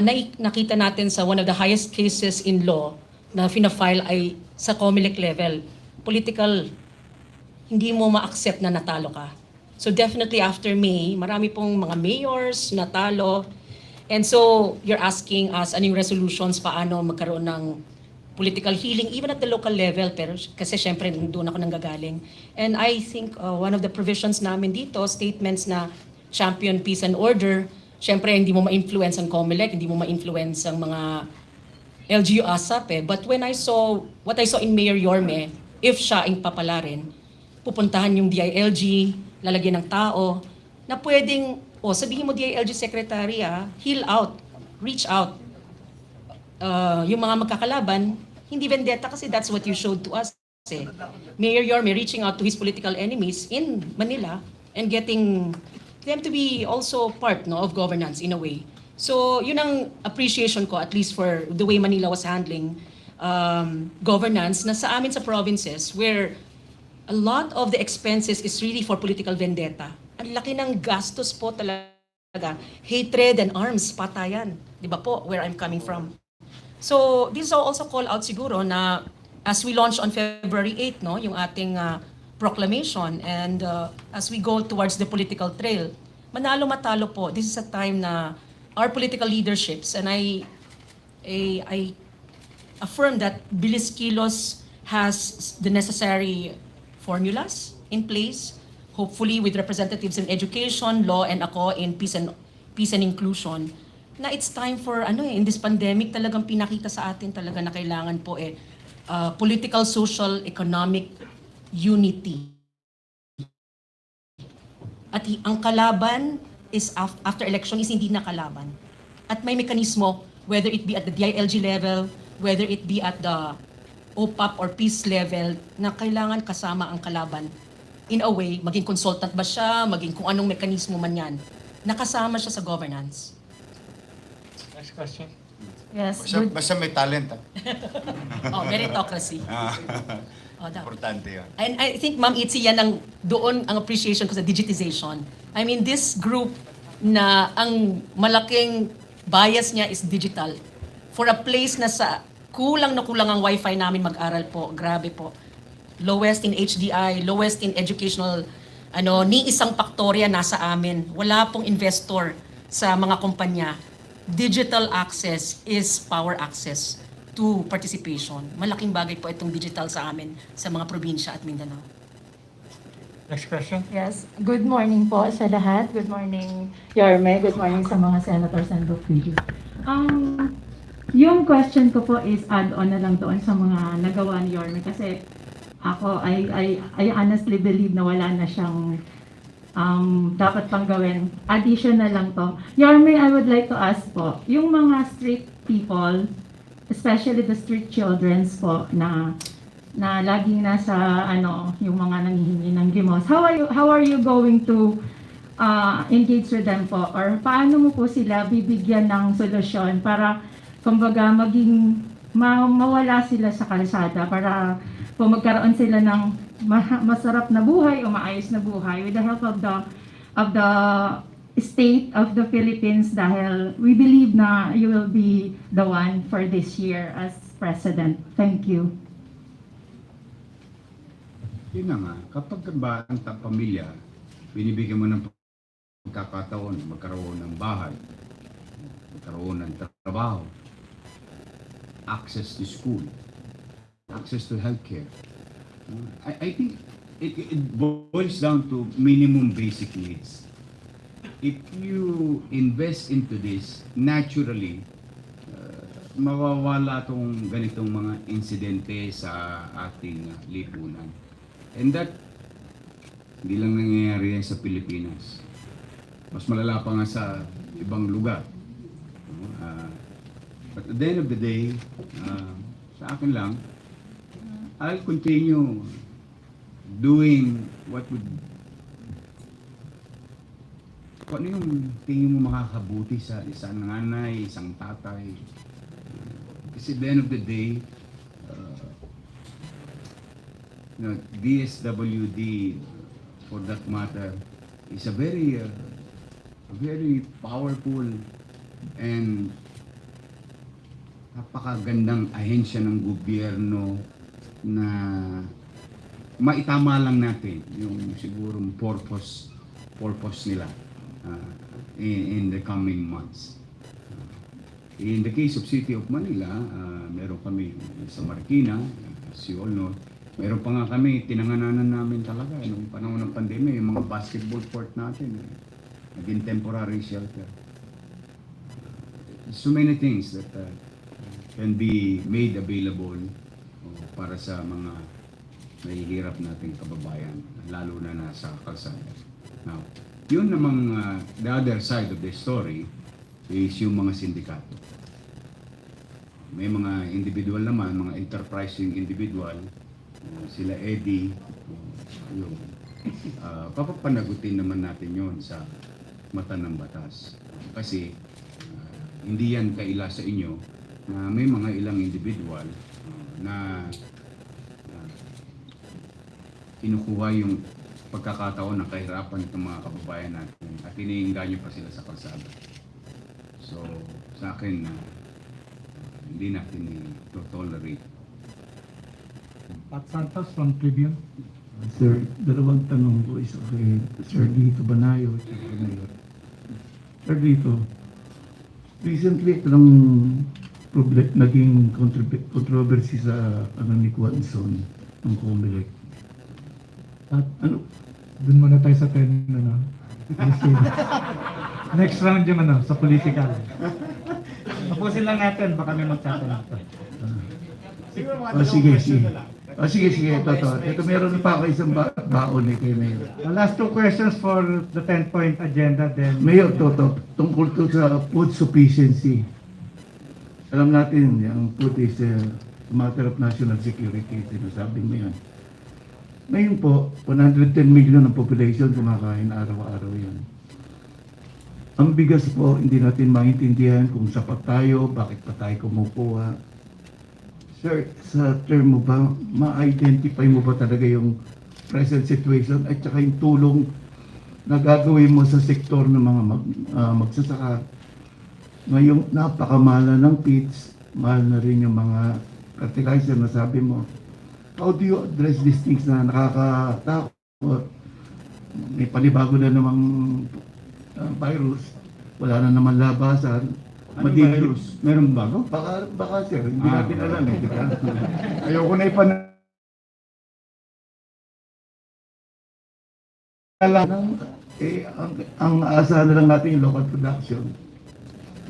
nakita natin sa one of the highest cases in law na fina-file ay sa COMELEC level. Political, hindi mo ma-accept na natalo ka. So definitely after May, marami pong mga mayors natalo. And so you're asking us anong resolutions, paano magkaroon ng political healing even at the local level, pero kasi syempre doon ako nanggagaling. And I think one of the provisions namin dito, statements na champion peace and order, syempre hindi mo ma-influence ang COMELEC, hindi mo ma-influence ang mga LGU ASAP eh. But when I saw, what I saw in Mayor Yorme, if siya ang papalarin, pupuntahan yung DILG, lalagyan ng tao, na pwedeng, sabihin mo DILG Secretary heal out, reach out. Yung mga magkakalaban, hindi vendetta kasi that's what you showed to us. Mayor Yorme reaching out to his political enemies in Manila and getting them to be also part of governance in a way. So yun ang appreciation ko at least for the way Manila was handling governance na sa amin sa provinces where a lot of the expenses is really for political vendetta. Ang laki ng gastos po talaga. Hatred and arms, patayan. Di ba po, where I'm coming from. So this is also call out siguro na as we launch on February 8, yung ating proclamation and as we go towards the political trail, manalo matalo po, this is a time na our political leaderships, and I affirm that Bilis Kilos has the necessary formulas in place, hopefully with representatives in education, law, and ako in peace and inclusion, na it's time for, in this pandemic, talagang pinakita sa atin talaga na kailangan po political, social, economic unity. At ang kalaban is after election is hindi na kalaban. At may mekanismo, whether it be at the DILG level, whether it be at the OPAP or peace level, na kailangan kasama ang kalaban. In a way, maging consultant ba siya, maging kung anong mekanismo man yan, nakasama siya sa governance. Next question. Yes, Basta may talent. Meritocracy. Importante yun. And I think, Ma'am Itzy, yan doon ang appreciation ko sa digitization. I mean, this group na ang malaking bias niya is digital. For a place na sa kulang na kulang ang wifi namin mag-aral po, grabe po. Lowest in HDI, lowest in educational, ni isang paktorya nasa amin. Wala pong investor sa mga kumpanya. Digital access is power access to participation. Malaking bagay po itong digital sa amin sa mga probinsya at Mindanao. Next question. yes. Good morning po sa lahat. Good morning, Yorme. Good morning sa mga senators and refugees. Yung question ko po is add-on na lang doon sa mga nagawa ni Yorme kasi ako, I honestly believe na wala na siyang dapat pang gawin. Additional lang to. Yorme, I would like to ask po, yung mga street people, especially the street childrens po na laging nasa yung mga nanghihingi ng limos. How are you going to engage with them po? Or paano mo po sila bibigyan ng solusyon para kumbaga maging mawala sila sa kalsada para po magkaroon sila ng masarap na buhay o maayos na buhay with the help of the state of the Philippines dahil we believe na you will be the one for this year as president. Thank you. Yun na nga, kapag ba ang pamilya, binibigyan mo ng pagkakataon, magkaroon ng bahay, magkaroon ng trabaho, access to school, access to healthcare. I think it boils down to minimum basic needs. If you invest into this, naturally, mawawala tong ganitong mga insidente sa ating lipunan. And that, hindi lang nangyayari yan sa Pilipinas. Mas malala pa nga sa ibang lugar. But at the end of the day, sa akin lang, I'll continue doing what would, kung ano yung tingin mo makakabuti sa isang nanay, isang tatay. Kasi at the end of the day, DSWD, for that matter, is a very powerful and napakagandang ahensya ng gobyerno na maitama lang natin yung siguro purpose nila in the coming months. In the case of City of Manila, meron kami sa Marikina, as you all know, meron pa nga kami, tinangananan namin talaga nung panahon ng pandemya, yung mga basketball court natin, naging temporary shelter. So many things that can be made available para sa mga mahihirap nating kababayan, lalo na nasa kalsada. Now, yun namang the other side of the story is yung mga sindikato. May mga individual naman, mga enterprising individual, sila Eddie, yung papapanagutin naman natin yon sa mata ng batas. Kasi hindi yan kaila sa inyo na may mga ilang individual na kinukuha yung pagkakataon ng kahirapan ng mga kababayan natin at iniinganyo pa sila sa kalsada. So, sa akin, hindi natin i-tolerate. Pat Santos from Tribune. Sir, dalawang tanong ko isa kay Sir Lito Banayo. Sir Lito, recently ito ng naging controversy sa ni Quanson ng Comelec. At dun muna tayo sa 10 Next round yung sa political. Tapusin lang natin, baka may magtatanong pa. Sige. Ito meron pa ako isang baon kay Mayor. Last two questions for the 10-point agenda then. Mayor, tungkol to sa food sufficiency. Alam natin, yung food is a matter of national security. Sinasabi mo yan. Ngayon po, 110 million ang population kumakain araw-araw yan. Ang bigas po, hindi natin maintindihan kung sapat tayo, bakit pa tayo kumukuha. Sir, sa term mo ba, ma-identify mo ba talaga yung present situation at saka yung tulong na gagawin mo sa sektor ng mga magsasaka? Ngayong napakamahal ng feeds, mahal na rin yung mga fertilizer na sabi mo. How do you address these things na nakakatakot? May panibago na namang virus, wala na naman labasan. Virus? Meron bago? Baka sir, hindi natin alam eh. Ayoko na ang aasahan na lang natin yung local production.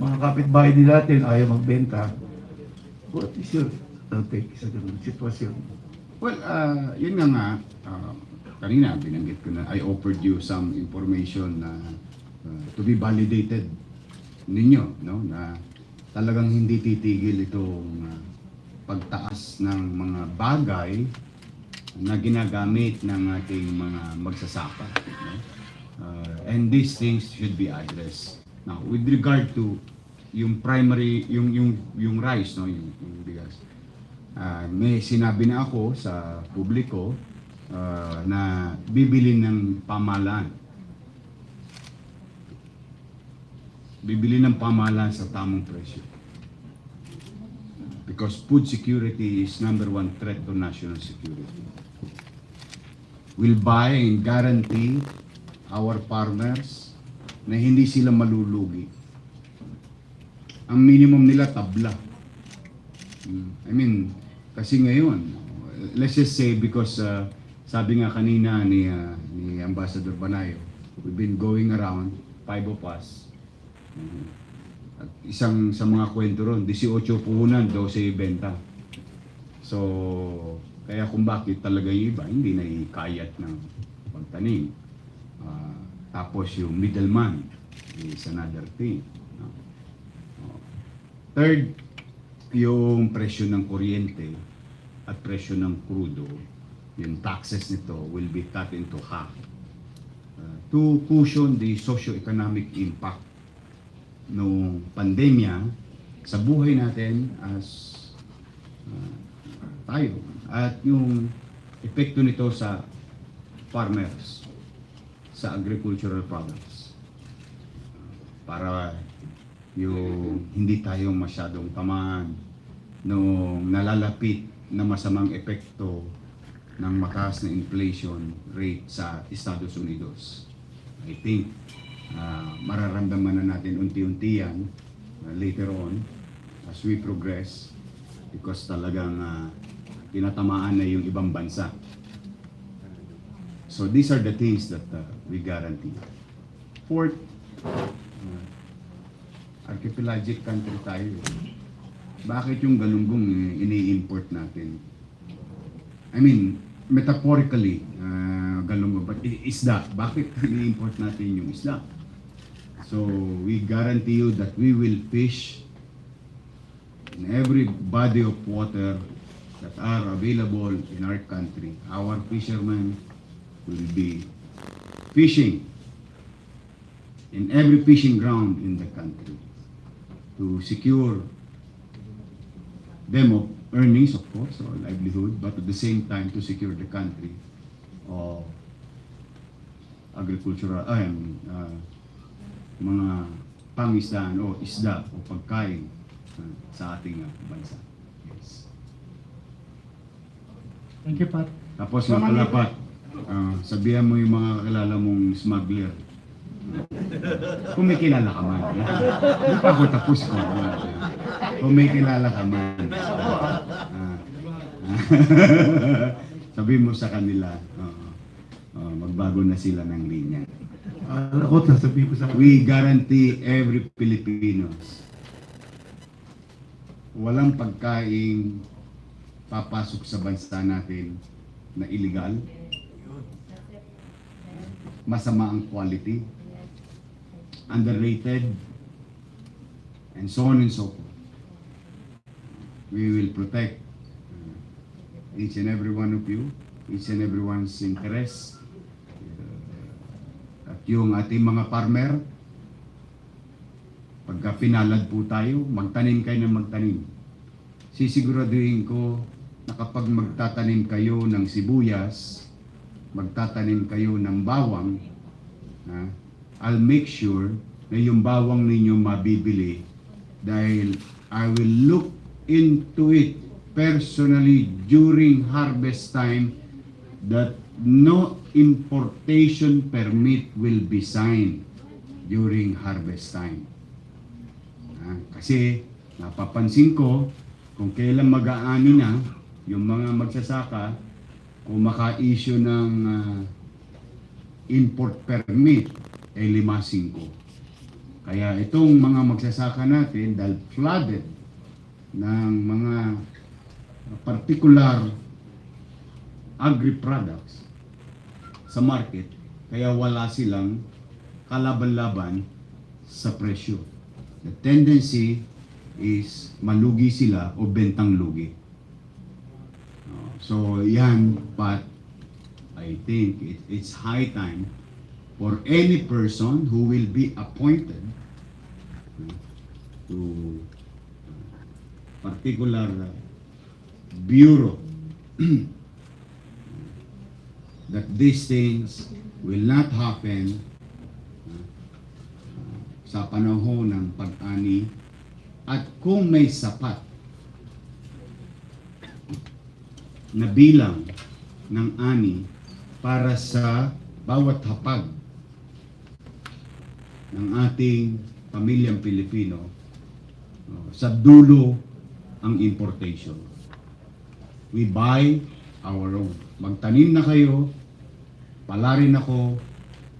Mga kapitbahay din natin ayaw magbenta. What is your take sa ganun sitwasyon? Well, yun nga, kanina binanggit ko na I offered you some information na to be validated ninyo, no? Na talagang hindi titigil itong pagtaas ng mga bagay na ginagamit ng ating mga magsasaka. No? And these things should be addressed. Now, with regard to yung primary, yung rice, no? Yung bigas. May sinabi na ako sa publiko na bibili ng pamahalaan. Bibili ng pamahalaan sa tamang presyo. Because food security is number one threat to national security. We'll buy and guarantee our farmers na hindi sila malulugi. Ang minimum nila tabla. I mean, kasi ngayon, let's just say because sabi nga kanina ni Ambassador Banayo, we've been going around, 5 of us, at isang sa mga kwento ron, 18 puhunan, 12 benta. So, kaya kung bakit talaga yung iba, hindi na ikayat ng pagtanim. Tapos yung middleman is another thing. Third, yung presyo ng kuryente at presyo ng crudo, yung taxes nito will be cut into half to cushion the socio-economic impact ng pandemya sa buhay natin as tayo at yung epekto nito sa farmers, sa agricultural products, para yung hindi tayo masyadong tamaan noong nalalapit na masamang epekto ng mataas na inflation rate sa Estados Unidos. I think mararamdaman na natin unti-unti yan later on as we progress because talagang tinatamaan na yung ibang bansa. So these are the things that we guarantee. Fourth, archipelagic country tayo. Bakit yung galunggong ini-import natin? I mean, metaphorically, galunggong, but isda. Bakit ini-import natin yung isda? So, we guarantee you that we will fish in every body of water that are available in our country. Our fishermen will be fishing in every fishing ground in the country to secure them of earnings, of course, or livelihood, but at the same time to secure the country of agricultural, mga pangisdaan o isda o pagkain sa ating bansa. Yes. Thank you, Pat. Tapos nga pala, Pat, sabihan mo yung mga kakilala mong smuggler. Kung may kilala ka man. Hindi pa ako tapos ko. Kung may kilala ka man. Sabi mo sa kanila, magbago na sila ng linya. Ako, sasabihin ko sa We guarantee every Filipinos walang pagkain papasok sa bansa natin na illegal, masama ang quality, underrated, and so on and so forth. We will protect each and every one of you, each and everyone's interest. At yung ating mga farmer, pagka pinalad po tayo, magtanim kayo ng magtanim. Sisiguraduhin ko na kapag magtatanim kayo ng sibuyas, magtatanim kayo ng bawang, I'll make sure na yung bawang ninyo mabibili dahil I will look into it personally during harvest time that no importation permit will be signed during harvest time. Kasi napapansin ko kung kailan mag-aani na yung mga magsasaka, kung maka-issue ng import permit ay 5-5. Kaya itong mga magsasaka natin dahil flooded ng mga particular agri-products sa market, kaya wala silang kalaban-laban sa presyo. The tendency is malugi sila o bentang lugi. So yan, but I think it's high time for any person who will be appointed to particular bureau that these things will not happen sa panahon ng pag-ani, at kung may sapat na bilang ng ani para sa bawat hapag ng ating pamilyang Pilipino, sa dulo ang importation. We buy our own. Magtanim na kayo, palarin ako,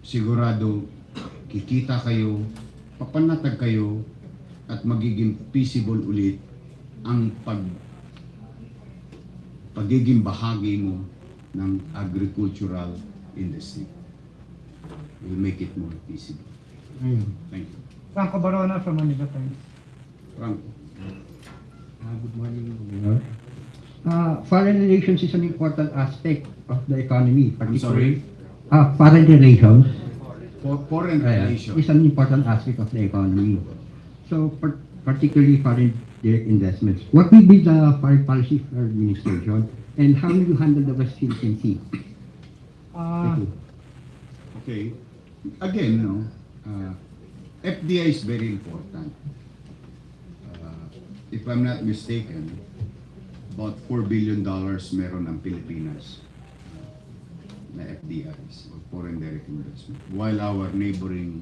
sigurado kikita kayo, papanatag kayo, at magiging feasible ulit ang pagiging bahagi mo ng agricultural industry. We'll make it more feasible. Thank you. Franco Barona from Manila Times. Franco. Good morning, Mayor. Foreign relations is an important aspect of the economy. I'm sorry? Foreign relations Foreign relations. is an important aspect of the economy. So, particularly foreign direct investments. What will be the foreign policy for administration, and how will you handle the West Philippine Sea? Thank you. Okay. Again, FDI is very important. If I'm not mistaken, about $4 billion meron ang Pilipinas na FDIs, or foreign direct investment, while our neighboring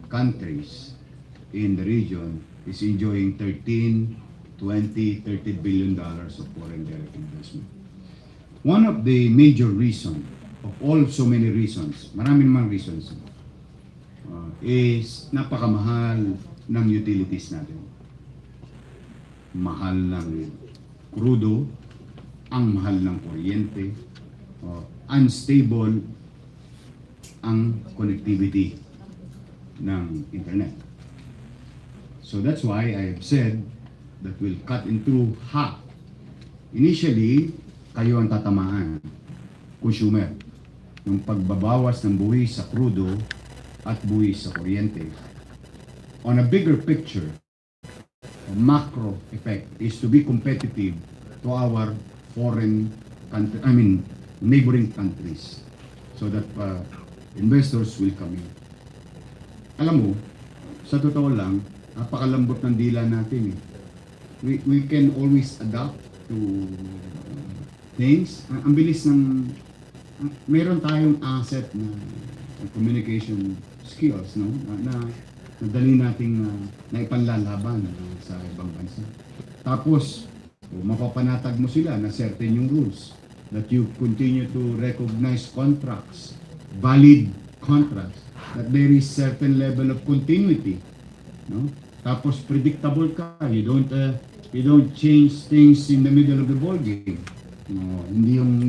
countries in the region is enjoying 13, 20, $30 billion of foreign direct investment. One of the major reasons, of all so many reasons, maraming mga reasons, is napakamahal ng utilities natin. Mahal ng krudo, ang mahal ng kuryente, unstable ang connectivity ng internet. So that's why I have said that we'll cut into half. Initially, kayo ang tatamaan, consumer, ng pagbabawas ng buwis sa krudo at buwis sa kuryente. On a bigger picture, a macro effect is to be competitive to our foreign country, neighboring countries, so that investors will come in. Alam mo, sa totoo lang, napakalambot ng dila natin eh. We can always adapt to things. Ang bilis ng, meron tayong asset na communication skills, no? Na dali nating na ipanlalaban sa ibang bansa. Tapos, mapapanatag mo sila na certain yung rules, that you continue to recognize contracts, valid contracts, that there is certain level of continuity, no? Tapos predictable ka, you don't change things in the middle of the ball game. No, hindi yung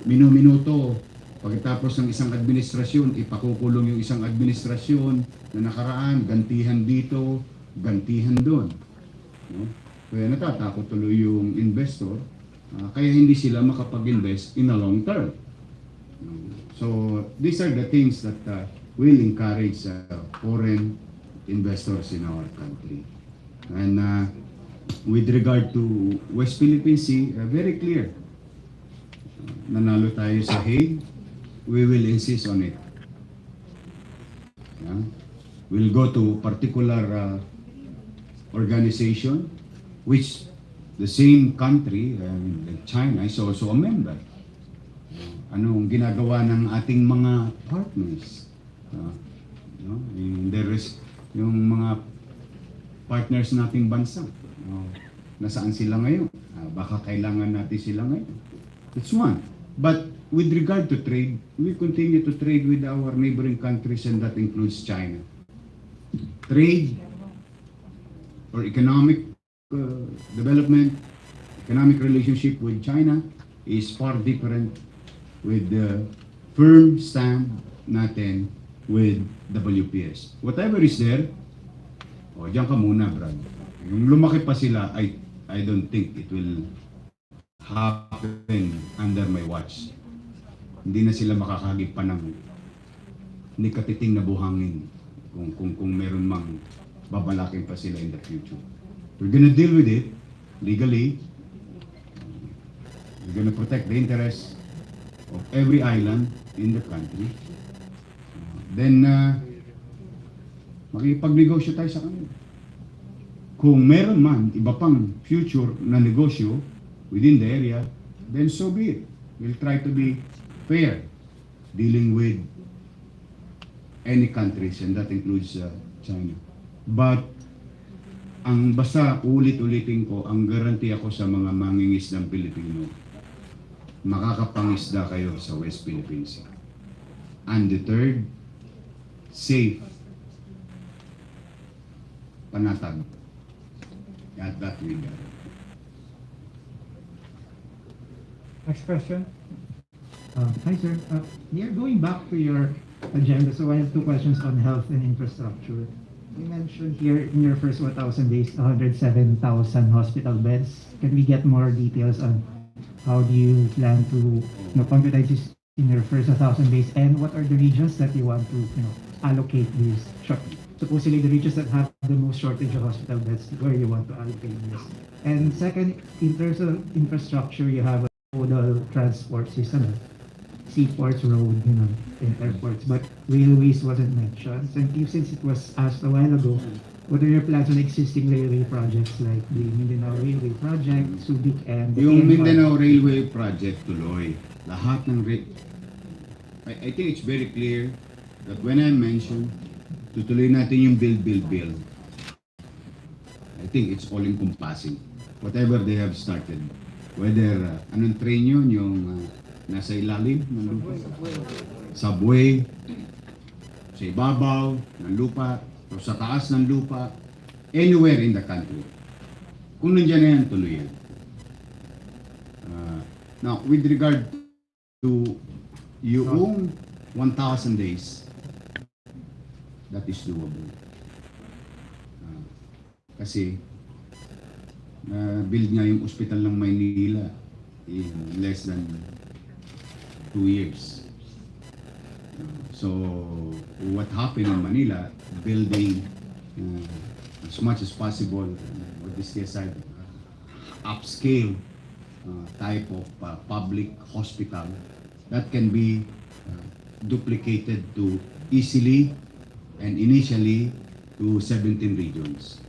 minuto pagkatapos ng isang administrasyon ipakukulong yung isang administrasyon na nakaraan, gantihan dito, gantihan doon, no? Kaya natatakot tuloy yung investor. Kaya hindi sila makapag-invest in a long term. So, these are the things that will encourage foreign investors in our country. And with regard to West Philippine Sea, very clear. Nanalo tayo sa Hague, we will insist on it. Yeah? We'll go to particular organization, which the same country, like China, is also a member. Anong ginagawa ng ating mga partners? No? Yung mga partners nating bansa, nasaan sila ngayon? Baka kailangan natin sila ngayon. That's one. But with regard to trade, we continue to trade with our neighboring countries, and that includes China. Trade or economic development, economic relationship with China is far different with the firm stand natin with WPS. Whatever is there, diyan ka muna, Brad. Yung lumaki pa sila, I don't think it will happen under my watch. Hindi na sila makakagip pa ng hindi katiting na buhangin kung meron mang babalakin pa sila in the future. We're gonna deal with it legally. We're gonna protect the interests of every island in the country. Then, makipag-negosyo tayo sa kanila. Kung meron man iba pang future na negosyo within the area, then so be it. We'll try to be fair dealing with any countries, and that includes China. But ang basta ulit-ulitin ko, ang garanti ako sa mga mangingisdang Pilipino, makakapangisda kayo sa West Philippine Sea. Undeterred, safe, panatag. At that regard. Next question. Hi, sir. We are going back to your agenda, so I have two questions on health and infrastructure. You mentioned here in your first 1,000 days, 107,000 hospital beds. Can we get more details on how do you plan to concretize this in your first 1,000 days, and what are the regions that you want to allocate these? Supposedly the regions that have the most shortage of hospital beds, where you want to allocate this. And second, in terms of infrastructure, you have a modal transport system, seaports, road, and airports, but railways wasn't mentioned. And since it was asked a while ago, what are your plans on existing railway projects like the Mindanao Railway Project, Subic, and the Yung PNR? Mindanao Railway Project tuloy. Lahat ng I think it's very clear that when I mention tutuloy natin yung build. I think it's all encompassing. Whatever they have started. Whether anong train yun, yung nasa ilalim ng lupa, subway, sa ibabaw ng lupa, o sa taas ng lupa, anywhere in the country. Kung nandiyan na yan, tuloy yan. Now, with regard to yung 1,000 days, that is doable. Kasi, build nga yung ospital ng Maynila in less than 2 years. So, what happened in Manila, building as much as possible, what is this upscale type of public hospital that can be duplicated to easily and initially to 17 regions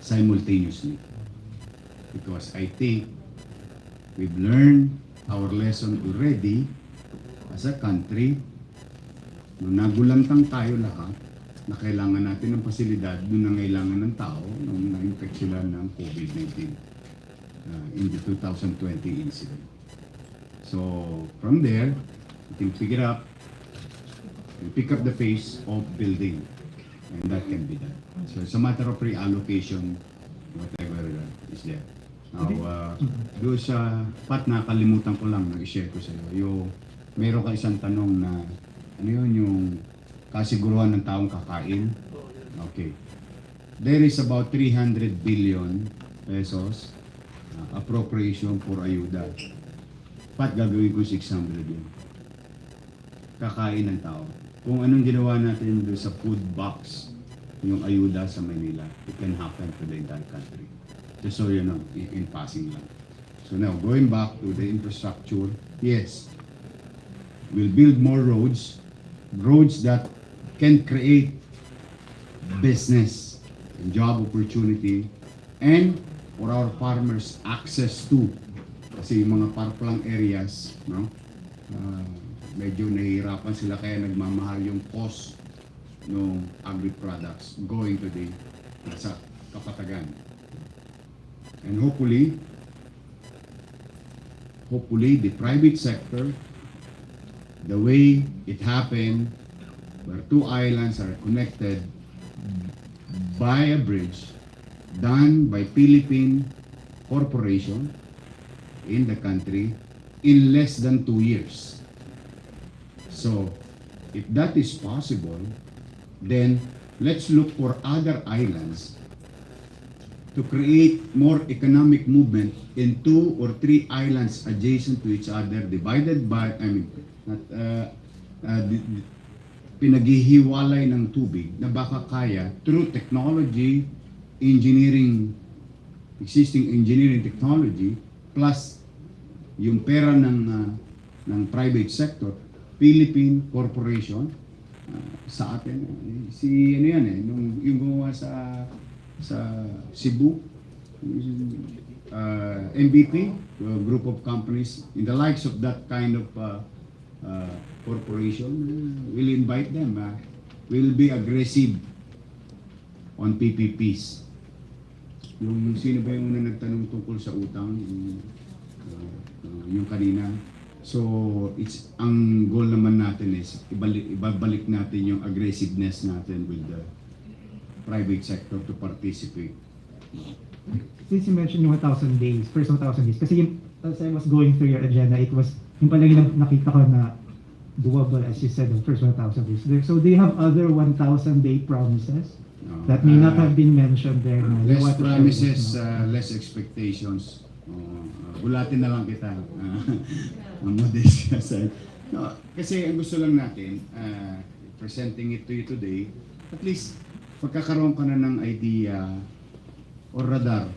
simultaneously. Because I think we've learned our lesson already as a country. Nung nagulantang tayo lahat, na kailangan natin ng pasilidad, nung nangailangan ng tao, nung na-infect sila ng COVID-19 in the 2020 incident. So, from there, we can pick it up and pick up the pace of building. And that can be done. So, it's a matter of reallocation, whatever is there. Now, doon sa nakalimutan ko lang na i-share ko sa iyo. Meron ka isang tanong na ano yun yung kasiguruhan ng taong kakain? Okay. There is about 300 billion pesos appropriation for ayuda. Gagawin ko 600 yun. Kakain ng tao. Kung anong ginawa natin doon sa food box, yung ayuda sa Manila, it can happen to the entire country. Just so you know, in passing lang. So now, going back to the infrastructure, yes, we'll build more roads that can create business and job opportunity, and for our farmers access to, kasi yung mga parklang areas, no? Medyo nahihirapan sila kaya nagmamahal yung cost ng agri-products going to the sa kapatagan. And hopefully the private sector, the way it happened, where two islands are connected by a bridge done by Philippine corporation in the country in less than 2 years. So, if that is possible, then let's look for other islands to create more economic movement in 2 or 3 islands adjacent to each other, divided by, pinaghihiwalay ng tubig na baka kaya through technology, engineering, existing engineering technology, plus yung pera ng private sector, Philippine corporation, sa atin, si ano yan yung gumawa sa Cebu, MVP, a group of companies, in the likes of that kind of corporation, we'll invite them. We'll be aggressive on PPPs. Yung sino ba yung una nagtanong tungkol sa utang? Yung kanina. So, ang goal naman natin is ibabalik natin yung aggressiveness natin with the private sector to participate. Since you mentioned yung 1,000 days, first 1,000 days, kasi yung, as I was going through your agenda, it was, yung pala yung nakita ko na doable, as you said, the first 1,000 days. So do you have other 1,000-day promises that may not have been mentioned there? Less promises, less expectations. Gulatin na lang kita. Modest kasi. No, kasi ang gusto lang natin, presenting it to you today, at least pagkakaroon ka na ng idea or radar.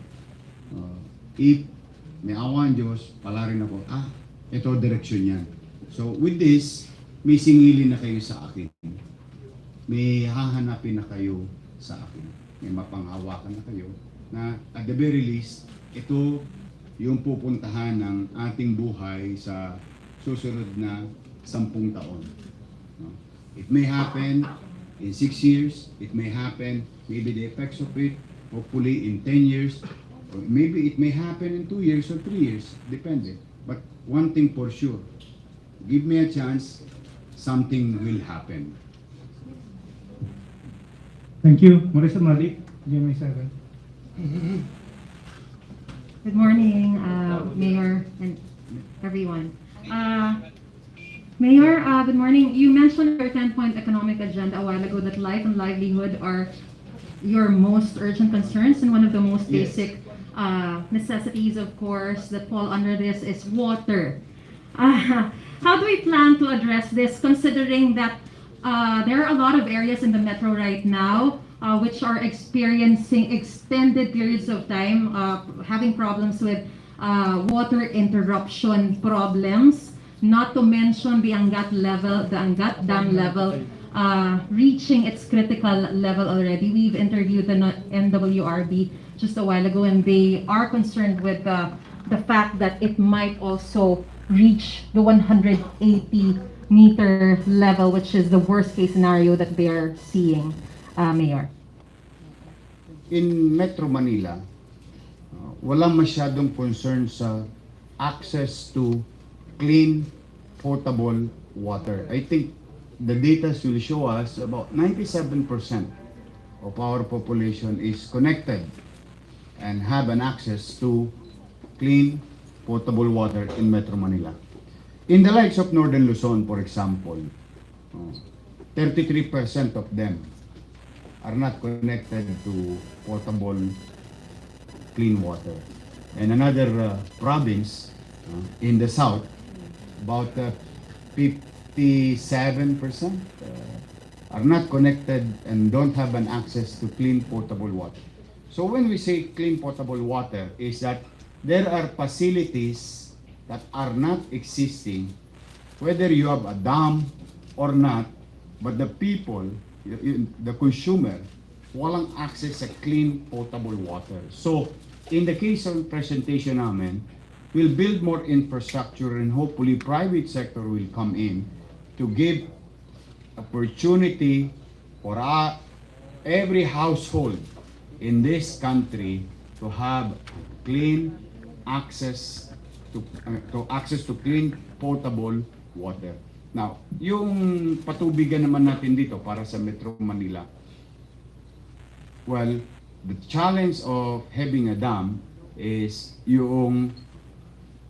If may awa ang Diyos, pala rin ako, ito direksyon yan. So with this, may singilin na kayo sa akin. May hahanapin na kayo sa akin. May mapanghawakan na kayo na at the very least, ito yung pupuntahan ng ating buhay sa susunod na 10 taon. No? It may happen in 6 years, it may happen, maybe the effects of it, hopefully in 10 years, or maybe it may happen in 2 years or 3 years, depende. But one thing for sure, give me a chance, something will happen. Thank you. Marisa Malik, GMA 7. Good morning, Mayor and everyone. Mayor, good morning. You mentioned your 10-point economic agenda a while ago that life and livelihood are your most urgent concerns, and one of the most basic necessities, of course, that fall under this is water. How do we plan to address this, considering that there are a lot of areas in the metro right now which are experiencing extended periods of time having problems with water interruption problems, not to mention the Angat Dam level reaching its critical level already. We've interviewed the NWRB just a while ago, and they are concerned with the fact that it might also reach the 180-meter level, which is the worst case scenario that they're seeing, Mayor. In Metro Manila, walang masyadong concern sa access to clean, potable water. I think the data will show us about 97% of our population is connected and have an access to clean, potable water in Metro Manila. In the likes of Northern Luzon, for example, 33% of them are not connected to potable clean water. And another province in the south, about 57% are not connected and don't have an access to clean potable water. So when we say clean potable water, is that there are facilities that are not existing, whether you have a dam or not, but the people, the consumer, walang access sa clean potable water. So, in the case of presentation namin, we'll build more infrastructure and hopefully private sector will come in to give opportunity for every household in this country to have clean access to clean potable water. Now, yung patubigan naman natin dito para sa Metro Manila, well, the challenge of having a dam is yung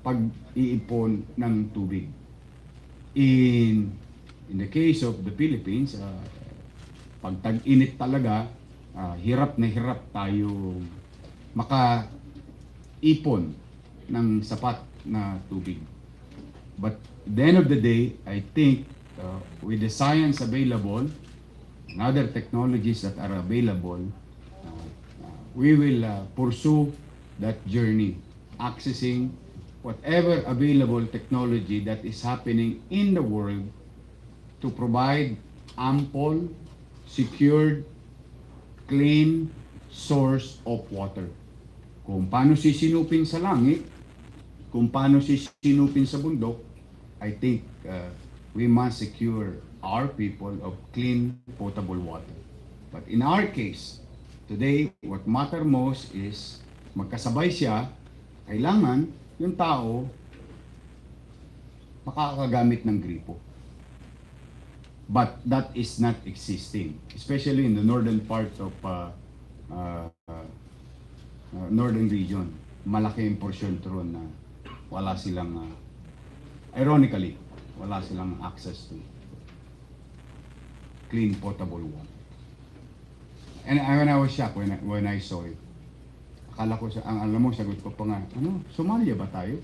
pag-iipon ng tubig. In the case of the Philippines, pag tag-init talaga, hirap na hirap tayo maka-ipon ng sapat na tubig. But at the end of the day, I think with the science available and other technologies that are available, we will pursue that journey, accessing whatever available technology that is happening in the world to provide ample, secured, clean source of water. Kung paano sisinupin sa langit, kung paano sisinupin sa bundok, I think we must secure our people of clean, potable water. But in our case, today, what matter most is magkasabay siya, kailangan yung tao makakagamit ng gripo. But that is not existing, especially in the northern part of northern region. Malaki yung portion doon na wala silang, ironically, wala silang access to clean potable water. And when I was shocked when I saw it, akala ko, alam mo, sagot ko pa nga, Somalia ba tayo?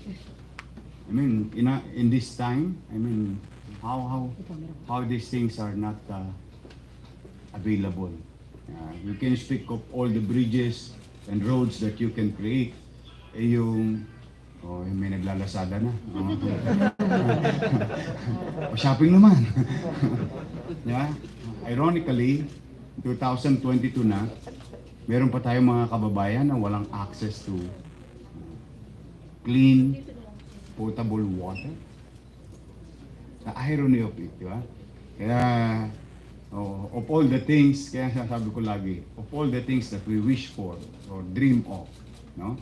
I mean, in this time, I mean, how these things are not available. You can speak of all the bridges and roads that you can create. Yung may naglalasada na. Shopping naman. Yeah? Ironically, 2022 na, meron pa tayong mga kababayan na walang access to clean, potable water. The irony of it, di ba? Kaya, of all the things, kaya sabi ko lagi, of all the things that we wish for or dream of, no?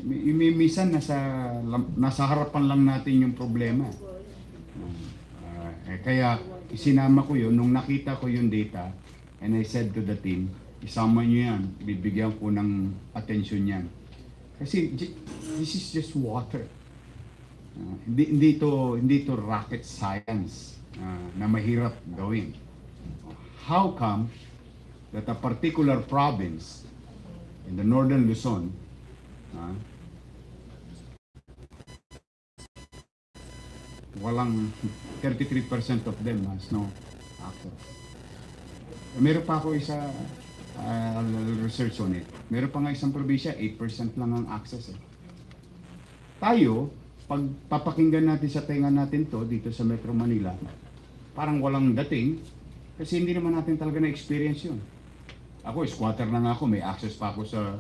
Minsan nasa harapan lang natin yung problema. Kaya isinama ko yun, nung nakita ko yung data, and I said to the team, isama nyo yan, bibigyan ko ng attention yan. Kasi this is just water. Hindi to rocket science na mahirap gawin. How come that a particular province in the northern Luzon walang 33% of them has no access. Meron pa ako isa research on it. Meron pa nga isang probinsya, 8% lang ang access. Tayo, pag papakinggan natin sa tenga natin to dito sa Metro Manila, parang walang dating kasi hindi naman natin talaga na-experience yun. Ako, squatter na nga ako, may access pa ako sa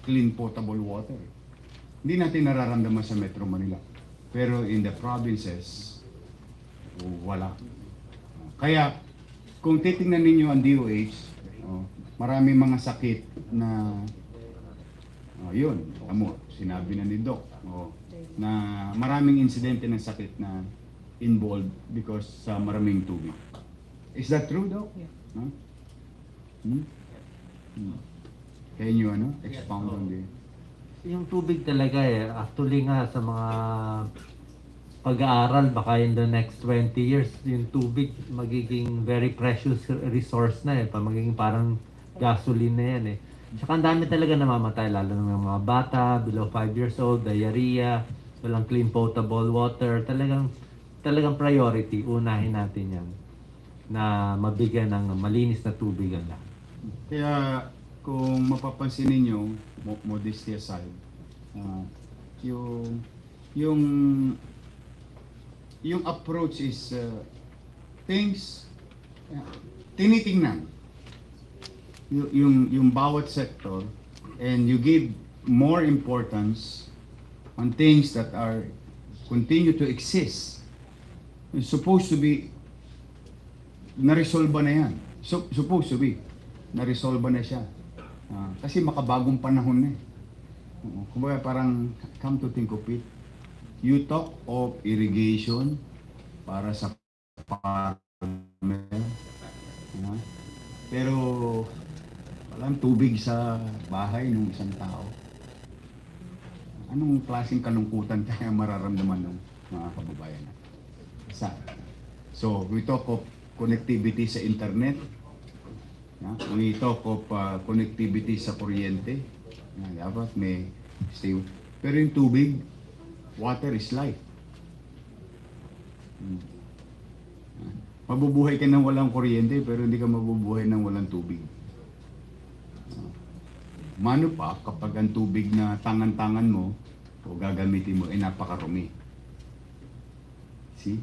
clean potable water. Hindi natin nararamdaman sa Metro Manila. Pero in the provinces, wala. Kaya, kung titingnan ninyo ang DOH, maraming mga sakit na yun, sinabi na ni Doc, na maraming insidente ng sakit na involved because sa maraming tubig. Is that true, Doc? Yeah. Huh? Can you expound on this? Yung tubig talaga actually nga sa mga pag-aaral, baka in the next 20 years, yung tubig magiging very precious resource na magiging parang gasoline na yan Tsaka ang dami talaga namamatay, lalo ng mga bata, below 5 years old, diarrhea, walang clean potable water. Talagang priority, unahin natin yan na mabigyan ng malinis na tubig ang lahat. Kaya kung mapapansin ninyo, modesty aside, yung approach is things tinitingnan yung bawat sector, and you give more importance on things that are continue to exist. It's supposed to be na-resolve na yan. Supposed to be na-resolve na siya. Kasi makabagong panahon na kumbaga parang come to think of it, you talk of irrigation para sa farmer, pero walang tubig sa bahay ng isang tao. Anong klaseng kalungkutan kaya mararamdaman ng mga kababayan natin? So, we talk of connectivity sa internet. We talk of connectivity sa kuryente. Dapat may stay. Pero yung tubig, water is life. Mabubuhay ka ng walang kuryente, pero hindi ka mabubuhay ng walang tubig. Mano pa kapag ang tubig na tangan-tangan mo o gagamitin mo ay napakarumi. See?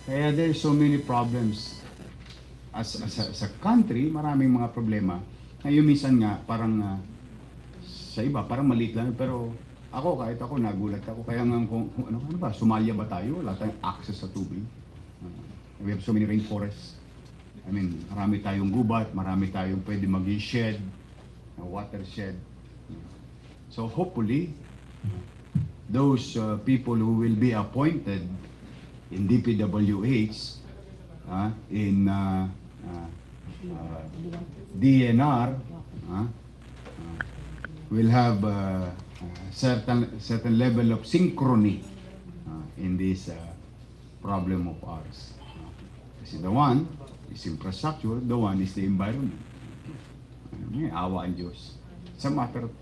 Kaya there's so many problems. As a country, maraming mga problema. Ngayon minsan nga, parang sa iba, parang maliit lang. Pero kahit ako, nagulat ako. Kaya nga, ano ba, Somalia ba tayo? Wala tayong access sa tubig. We have so many rainforests. Marami tayong gubat, marami tayong pwede maging shed, watershed. So hopefully, those people who will be appointed in DPWH, in DNR, will have a certain level of synchrony in this problem of ours. Kasi the one is infrastructure, the one is the environment. May awa ang Diyos. It's a matter of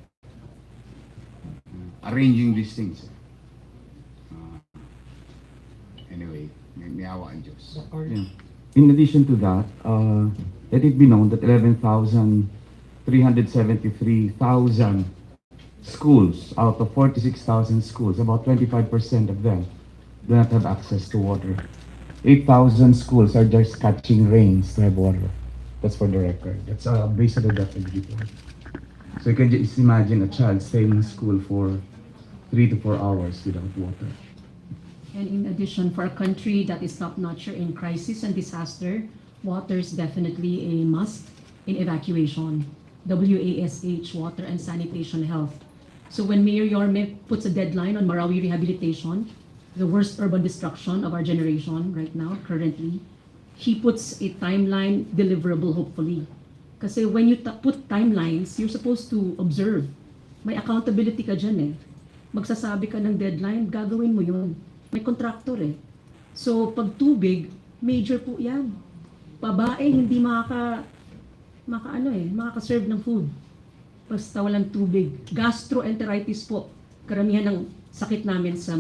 arranging these things. Anyway, may awa ang Diyos. Yeah. In addition to that, let it be known that 11,373,000 schools out of 46,000 schools, about 25% of them do not have access to water. 8,000 schools are just catching rains to have water. That's for the record. That's based on the DepEd report. So you can just imagine a child staying in school for 3 to 4 hours without water. And in addition, for a country that is top-notch in crisis and disaster, water is definitely a must in evacuation. WASH, water and sanitation health. So when Mayor Yorme puts a deadline on Marawi rehabilitation, the worst urban destruction of our generation right now, currently, he puts a timeline deliverable, hopefully. Kasi when you put timelines, you're supposed to observe. May accountability ka dyan eh. Magsasabi ka ng deadline, gagawin mo yun. May contractor eh. So pag tubig, major po yan. Babae, hindi makaka-serve ng food. Basta walang tubig. Gastroenteritis po. Karamihan ng sakit namin sa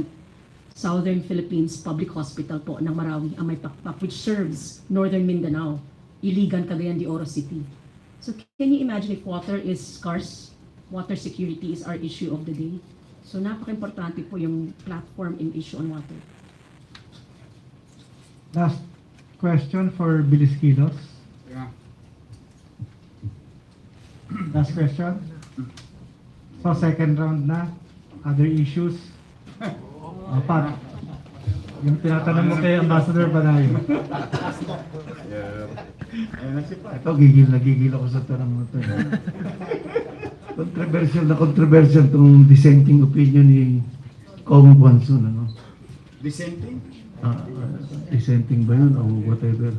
Southern Philippines Public Hospital po ng Marawi, ang may pakpak, which serves Northern Mindanao, Iligan, Cagayan de Oro City. So can you imagine if water is scarce? Water security is our issue of the day. So napaka-importante po yung platform in issue on water. Last question for Biliskilos. Yeah. Last question. So second round na. Other issues? Pat, yung tinatanong mo kay Ambassador Banayo. Ito, gigil ako sa tanong mo ito. Controversial itong dissenting opinion ni Kong Kwanson, ano? Dissenting? Dissenting ba yun o whatever?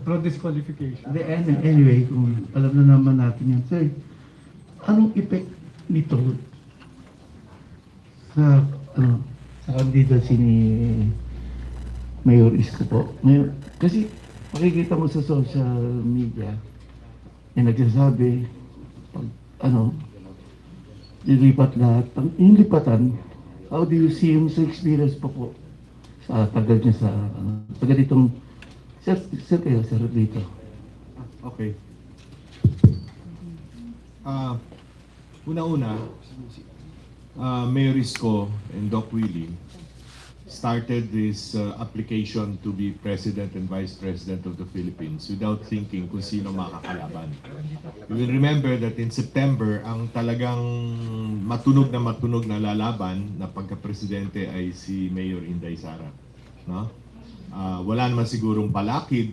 Pro-disqualification. Anyway, kung alam na naman natin yan, sir, anong effect nito sa candidacy ni Mayor Isko po? Kasi makikita mo sa social media na nagsasabi pag lilipat lahat. Yung lipatan, how do you see yung sa experience po sa tagal niya sa tagal itong sir dito? Okay. Una-una, Mayor Isko and Doc Willie started this application to be President and Vice President of the Philippines without thinking kung sino makakalaban. You will remember that in September, ang talagang matunog na lalaban na pagka-presidente ay si Mayor Inday Sara. No? Wala naman sigurong balakid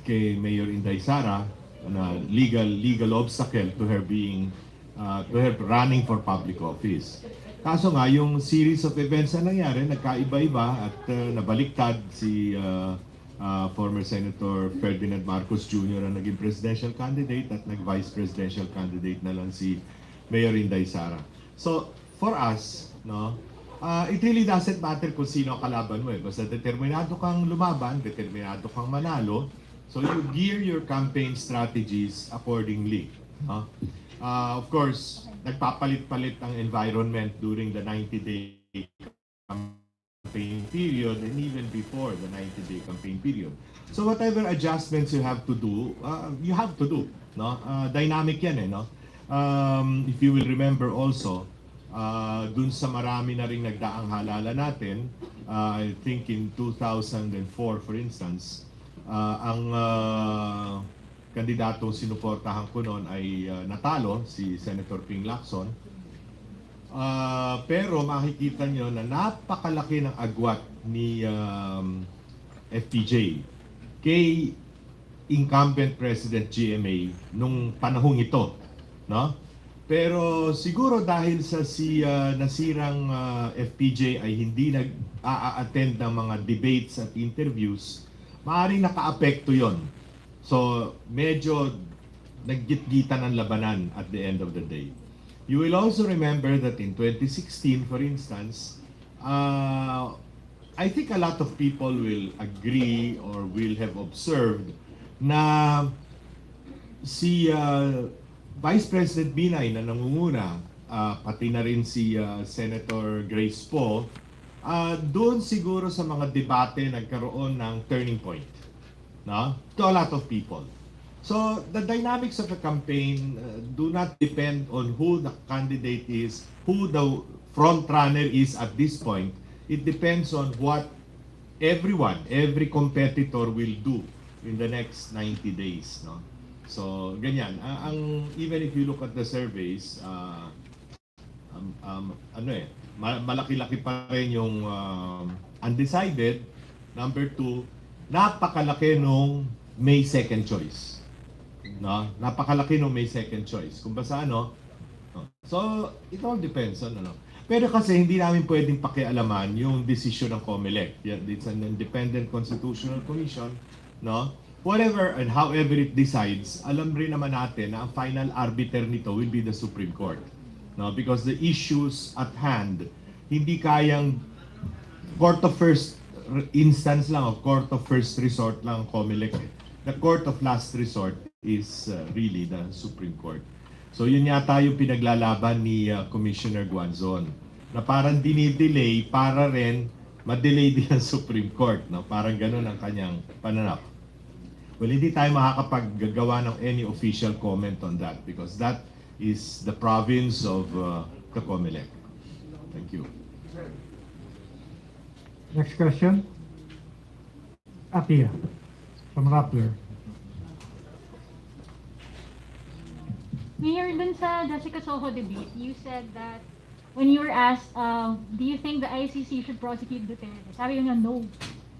kay Mayor Inday Sara na legal obstacle to her being to her running for public office. Kaso nga, yung series of events na nangyari, nagkaiba-iba at nabaliktad si former Senator Ferdinand Marcos Jr. ang naging presidential candidate at nag-vice presidential candidate na lang si Mayor Inday Sara. So, for us, no, it really doesn't matter kung sino ang kalaban mo eh. Basta determinado kang lumaban, determinado kang manalo, so you gear your campaign strategies accordingly. No? Of course, nagpapalit-palit ang environment during the 90-day campaign period and even before the 90-day campaign period. So whatever adjustments you have to do, you have to do. No? Dynamic yan eh. No? If you will remember also, dun sa marami na rin nagdaang halala natin, I think in 2004 for instance, ang kandidatong sinuportahan ko noon ay natalo, si Senator Ping Lacson. Pero makikita nyo na napakalaki ng agwat ni FPJ kay incumbent President GMA nung panahong ito. No? Pero siguro dahil sa nasirang FPJ ay hindi nag-a-attend ng mga debates at interviews, maaaring naka-apekto yon. So, medyo naggit-gitan ang labanan at the end of the day. You will also remember that in 2016, for instance, I think a lot of people will agree or will have observed na si Vice President Binay na nangunguna, pati na rin si Senator Grace Poe, doon siguro sa mga debate nagkaroon ng turning point. No? To a lot of people. So the dynamics of a campaign do not depend on who the candidate is, who the front runner is at this point. It depends on what every competitor will do in the next 90 days, no? So, ganyan. Even if you look at the surveys, malaki-laki pa rin yung undecided. Number two, napakalaki nung may second choice. No? Napakalaki nung may second choice. Kung basta no? So, it all depends on ano. Pero kasi hindi namin pwedeng pakialaman yung decision ng COMELEC. It's an independent constitutional commission, no? Whatever and however it decides, alam rin naman natin na ang final arbiter nito will be the Supreme Court. No, because the issues at hand hindi kayang court of first instance lang o court of first resort lang ang COMELEC. The court of last resort is really the Supreme Court. So yun yata yung pinaglalaban ni Commissioner Guanzon na parang dinidelay para rin ma-delay din ang Supreme Court, no? Parang ganun ang kanyang pananap. Well, hindi tayo makakapaggagawa ng any official comment on that because that is the province of the COMELEC. Thank you. Next question. Atia from Rappler. Mayor, dun sa Jessica Soho debate, you said that when you were asked, do you think the ICC should prosecute Duterte? Sabi nyo no.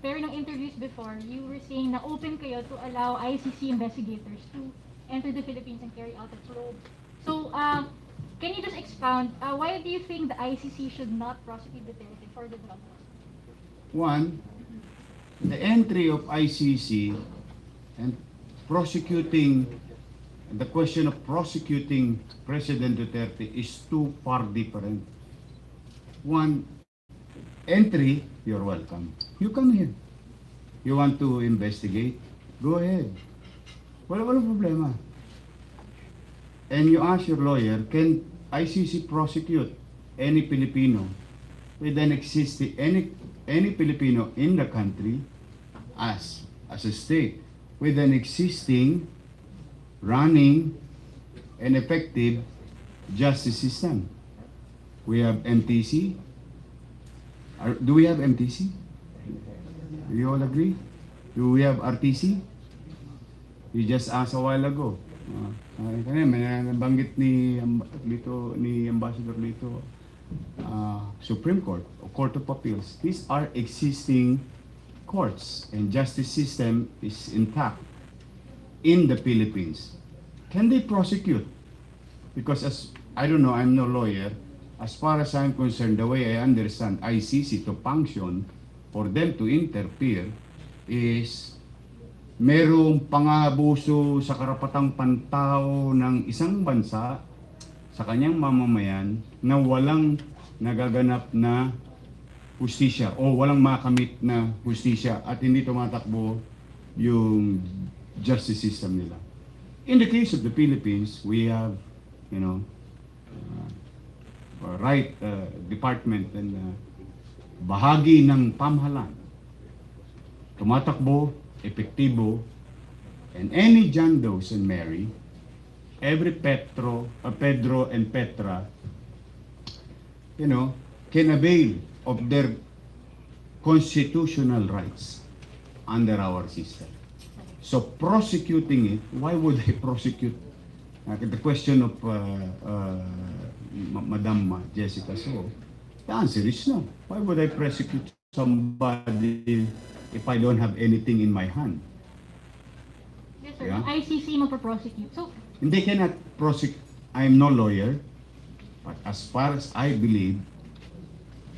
Pero nung interviews before, you were saying na open kayo to allow ICC investigators to enter the Philippines and carry out a probe. So, can you just expound, why do you think the ICC should not prosecute Duterte for the drug law? One, the entry of ICC and prosecuting, the question of prosecuting President Duterte is too far different. One, entry, you're welcome. You come here. You want to investigate? Go ahead. Walang problema. And you ask your lawyer, can ICC prosecute any Filipino with an existing, any Filipino in the country as a state with an existing, running, and effective justice system? We have MTC. Do we have MTC? Do you all agree? Do we have RTC? You just asked a while ago. Kanina may nabanggit ni Ambassador Lito, Supreme Court or Court of Appeals. These are existing courts and justice system is intact in the Philippines. Can they prosecute? Because as I don't know, I'm no lawyer. As far as I'm concerned, the way I understand ICC to function, for them to interfere, is merong pangabuso sa karapatang pantao ng isang bansa sa kanyang mamamayan na walang nagaganap na hustisya o walang makamit na hustisya at hindi tumatakbo yung justice system nila. In the case of the Philippines, we have, right department and bahagi ng pamahalaan. Tumatakbo, epektibo, and any John Does and Mary, every Pedro and Petra, can avail of their constitutional rights under our system. So prosecuting it, why would I prosecute? The question of Madam Jessica So, the answer is no. Why would I prosecute somebody if I don't have anything in my hand? Yes, sir. Yeah? ICC magpo-prosecute. So, And they cannot prosecute. I am no lawyer, but as far as I believe,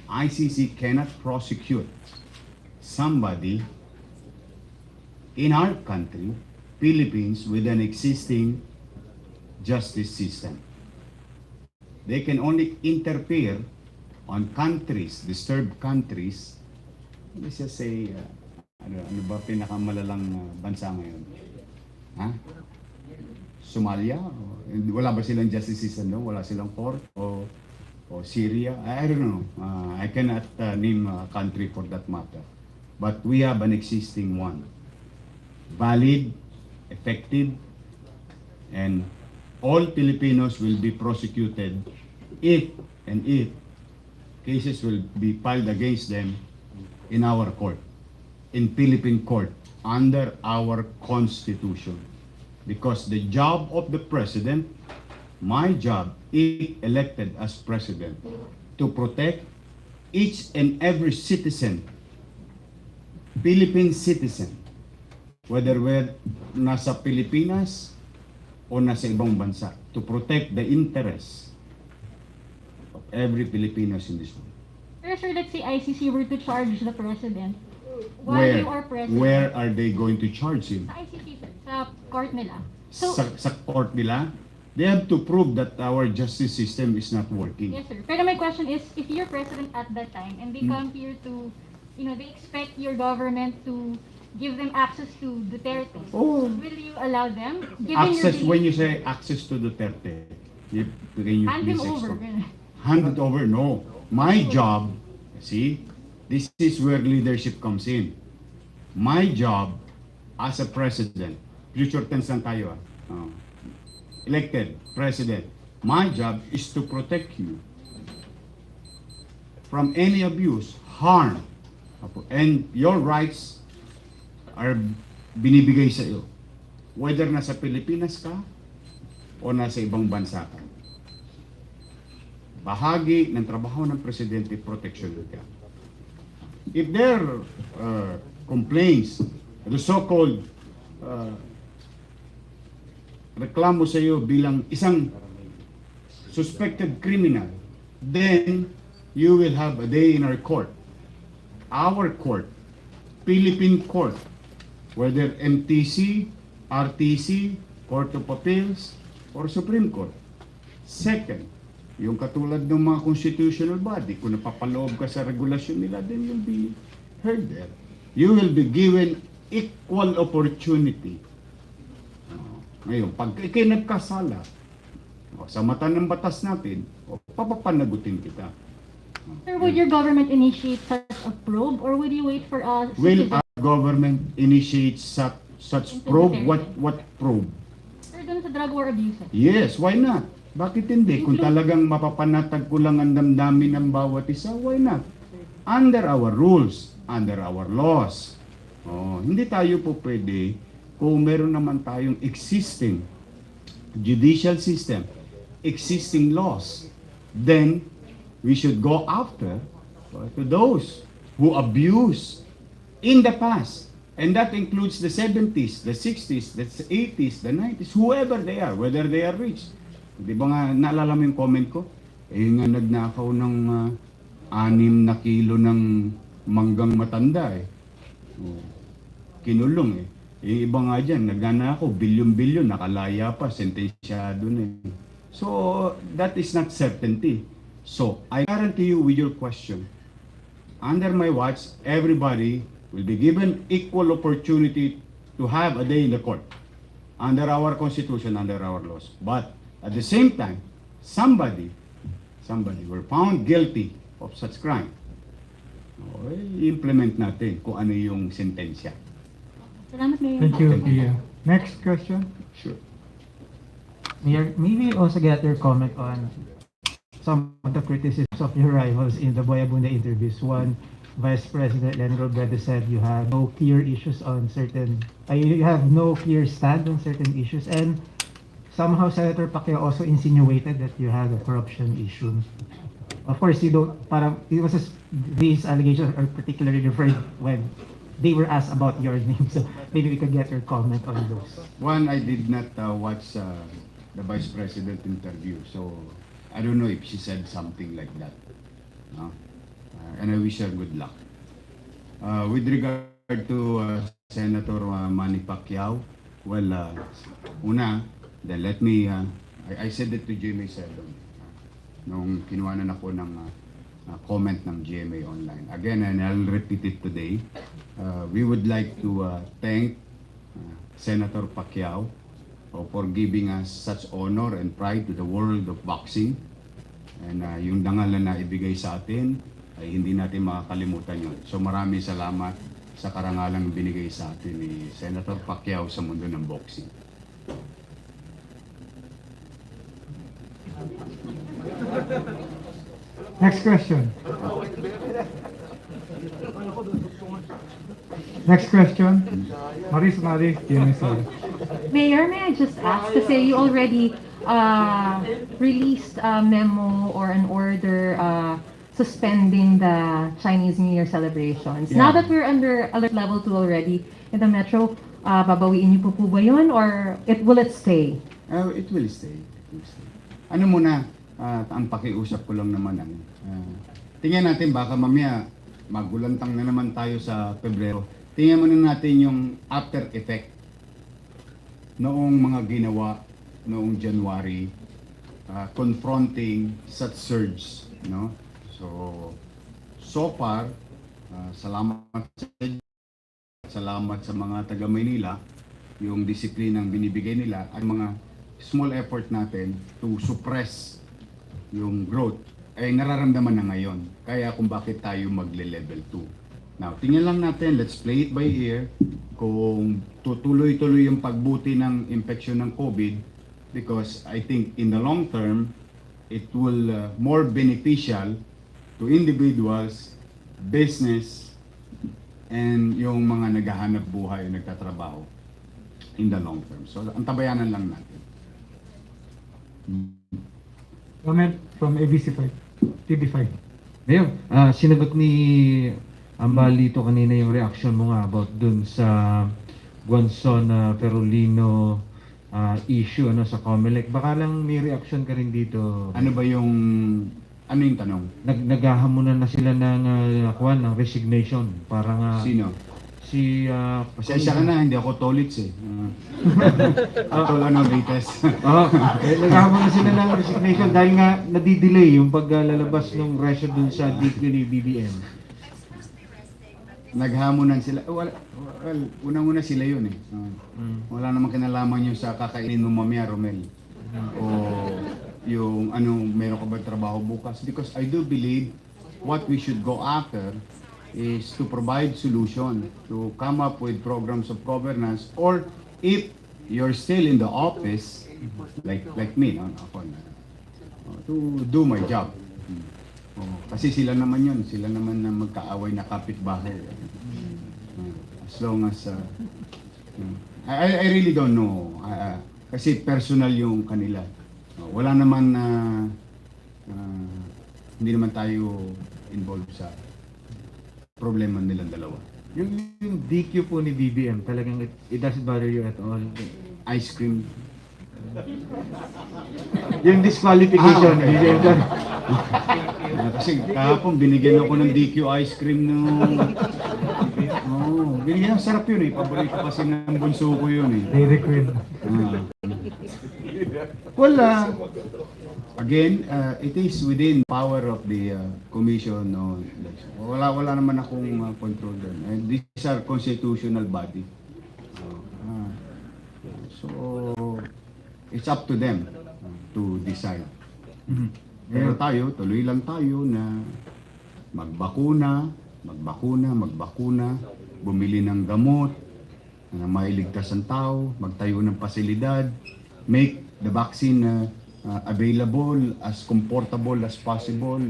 ICC cannot prosecute somebody in our country, Philippines, with an existing justice system. They can only interfere on countries, disturbed countries. Let's just say, ano ba pinakamalalang bansa ngayon? Ha? Somalia? Wala ba silang justice system doon? Wala silang court? O Syria? I don't know. I cannot name a country for that matter. But we have an existing one. Valid, effective, and all Filipinos will be prosecuted if cases will be filed against them in our court. in Philippine court under our Constitution. Because the job of the President, my job, if elected as President, to protect each and every citizen, Philippine citizen, whether we're nasa Pilipinas o nasa ibang bansa, to protect the interests of every Filipinos in this world. Pero sir, let's say ICC were to charge the president while you are president. Where are they going to charge him? Sa ICC, sir, sa court nila. So, Sa court nila? They have to prove that our justice system is not working. yes, sir. Pero my question is, if you're president at that time and they come here to, they expect your government to give them access to Duterte, Oh. will you allow them? Given Access, your when you say access to Duterte, can you hand him please over. explain? Hand it over? No. My job, see, this is where leadership comes in. My job as a president, future tense lang tayo, elected president, my job is to protect you from any abuse, harm, and your rights are binibigay sa iyo. Whether nasa Pilipinas ka o nasa ibang bansa ka. Bahagi ng trabaho ng presidente, protection ka. If there are complaints, the so-called reklamo sa iyo bilang isang suspected criminal, then you will have a day in our court. Our court, Philippine court, whether MTC, RTC, Court of Appeals, or Supreme Court. Second, yung katulad ng mga constitutional body, kung napapaloob ka sa regulasyon nila, then you'll be heard there. You will be given equal opportunity. Ngayon, pag ikay nagkasala, sa mata ng batas natin, papapanagutin kita. Sir, would your government initiate such a probe or would you wait for us? Will our government initiate such probe? What probe? Sir, dun sa drug war abuse. Yes, why not? Bakit hindi? Kung talagang mapapanatag ko lang ang damdamin ng bawat isa, why not? Under our rules, under our laws. Hindi tayo po pwede kung meron naman tayong existing judicial system, existing laws, then we should go after to those who abuse in the past. And that includes the 70s, the 60s, the 80s, the 90s, whoever they are, whether they are rich. Di ba nga, naalala mo yung comment ko? Nga nagnakaw ng 6 na kilo ng manggang matanda kinulong Yung iba nga dyan, nagnanakaw, bilyon-bilyon, nakalaya pa, sentensyado na So, that is not certainty. So, I guarantee you with your question, under my watch, everybody will be given equal opportunity to have a day in the court under our constitution, under our laws. But at the same time, somebody were found guilty of such crime. I-implement natin kung ano yung sentensya. Salamat, Mayor. Thank you, Pia. Next question. Sure. Mayor, maybe also get your comment on some of the criticisms of your rivals in the Boyabunda interviews. One, Vice President Len Robredo said you have no clear issues on certain, you have no clear stand on certain issues, and somehow Senator Pacquiao also insinuated that you have a corruption issue. Of course, you don't, parang, these allegations are particularly referred when they were asked about your name, so maybe we could get your comment on those. One, I did not watch the Vice President interview, so I don't know if she said something like that. And I wish her good luck. With regard to Senator Manny Pacquiao, well, una, then let me, I said it to Jimmy Sedon nung kinuhanan ako ng comment ng GMA Online. Again, and I'll repeat it today. We would like to thank Senator Pacquiao for giving us such honor and pride to the world of boxing. And yung dangalan na ibigay sa atin, ay hindi natin makakalimutan yun. So maraming salamat sa karangalang binigay sa atin ni Senator Pacquiao sa mundo ng boxing. Next question. Next question. Maris, Mayor. Mayor, may I just ask, kasi you already released a memo or an order suspending the Chinese New Year celebrations. Now that we're under alert level 2 already in the metro, babawiin niyo po ba yun or will it stay? It will stay. Ano muna, ang pakiusap ko lang naman, tingnan natin baka mamaya magulantang na naman tayo sa Pebrero. Tingnan muna natin yung after effect noong mga ginawa noong January, confronting such surge, no? So far, salamat sa mga taga Maynila, yung disiplinang binibigay nila at mga small effort natin to suppress yung growth ay nararamdaman na ngayon. Kaya kung bakit tayo magle-level 2. Now, tingnan lang natin, let's play it by ear, kung tutuloy-tuloy yung pagbuti ng infection ng COVID, because I think in the long term, it will more beneficial to individuals, business, and yung mga naghahanap buhay, nagtatrabaho in the long term. So, ang tabayanan lang natin. Comment from ABC5, TV5. Mayor, sinagot ni Ambalito kanina yung reaction mo nga about dun sa Guanzon Perolino issue sa COMELEC. Baka lang may reaction ka rin dito. Ano yung tanong? Naghahamunan na sila ng resignation. Parang Sino? si Pasensya ka na, hindi ako tolits eh. Latest. Naghahamon na sila ng resignation dahil nga nadidelay yung paglalabas ng resyo dun sa DQ ni BBM. Naghamunan sila. Well, unang-una sila yun eh. Wala namang kinalaman yung sa kakainin mo mamaya, Romel. O yung meron ka ba trabaho bukas? Because I do believe what we should go after is to provide solution, to come up with programs of governance, or if you're still in the office, like me, ako to do my job. Kasi sila naman yun, sila naman na magkaaway na kapitbahay. As long as, I really don't know, kasi personal yung kanila. Wala naman hindi naman tayo involved sa problema nilang dalawa. Yung DQ po ni BBM, talagang it doesn't bother you at all? Ice cream. Yung disqualification. Okay. Kasi kahapon binigyan ako ng DQ ice cream binigyan ng sarap yun eh. Paborito kasi ng bunso ko yun eh. Dairy Queen. Wala. Again, it is within power of the commission. No? Wala naman akong control doon. And these are constitutional body. So, it's up to them to decide. Pero tayo, tuloy lang tayo na magbakuna, bumili ng gamot, na mailigtas ang tao, magtayo ng pasilidad, make the vaccine available as comfortable as possible,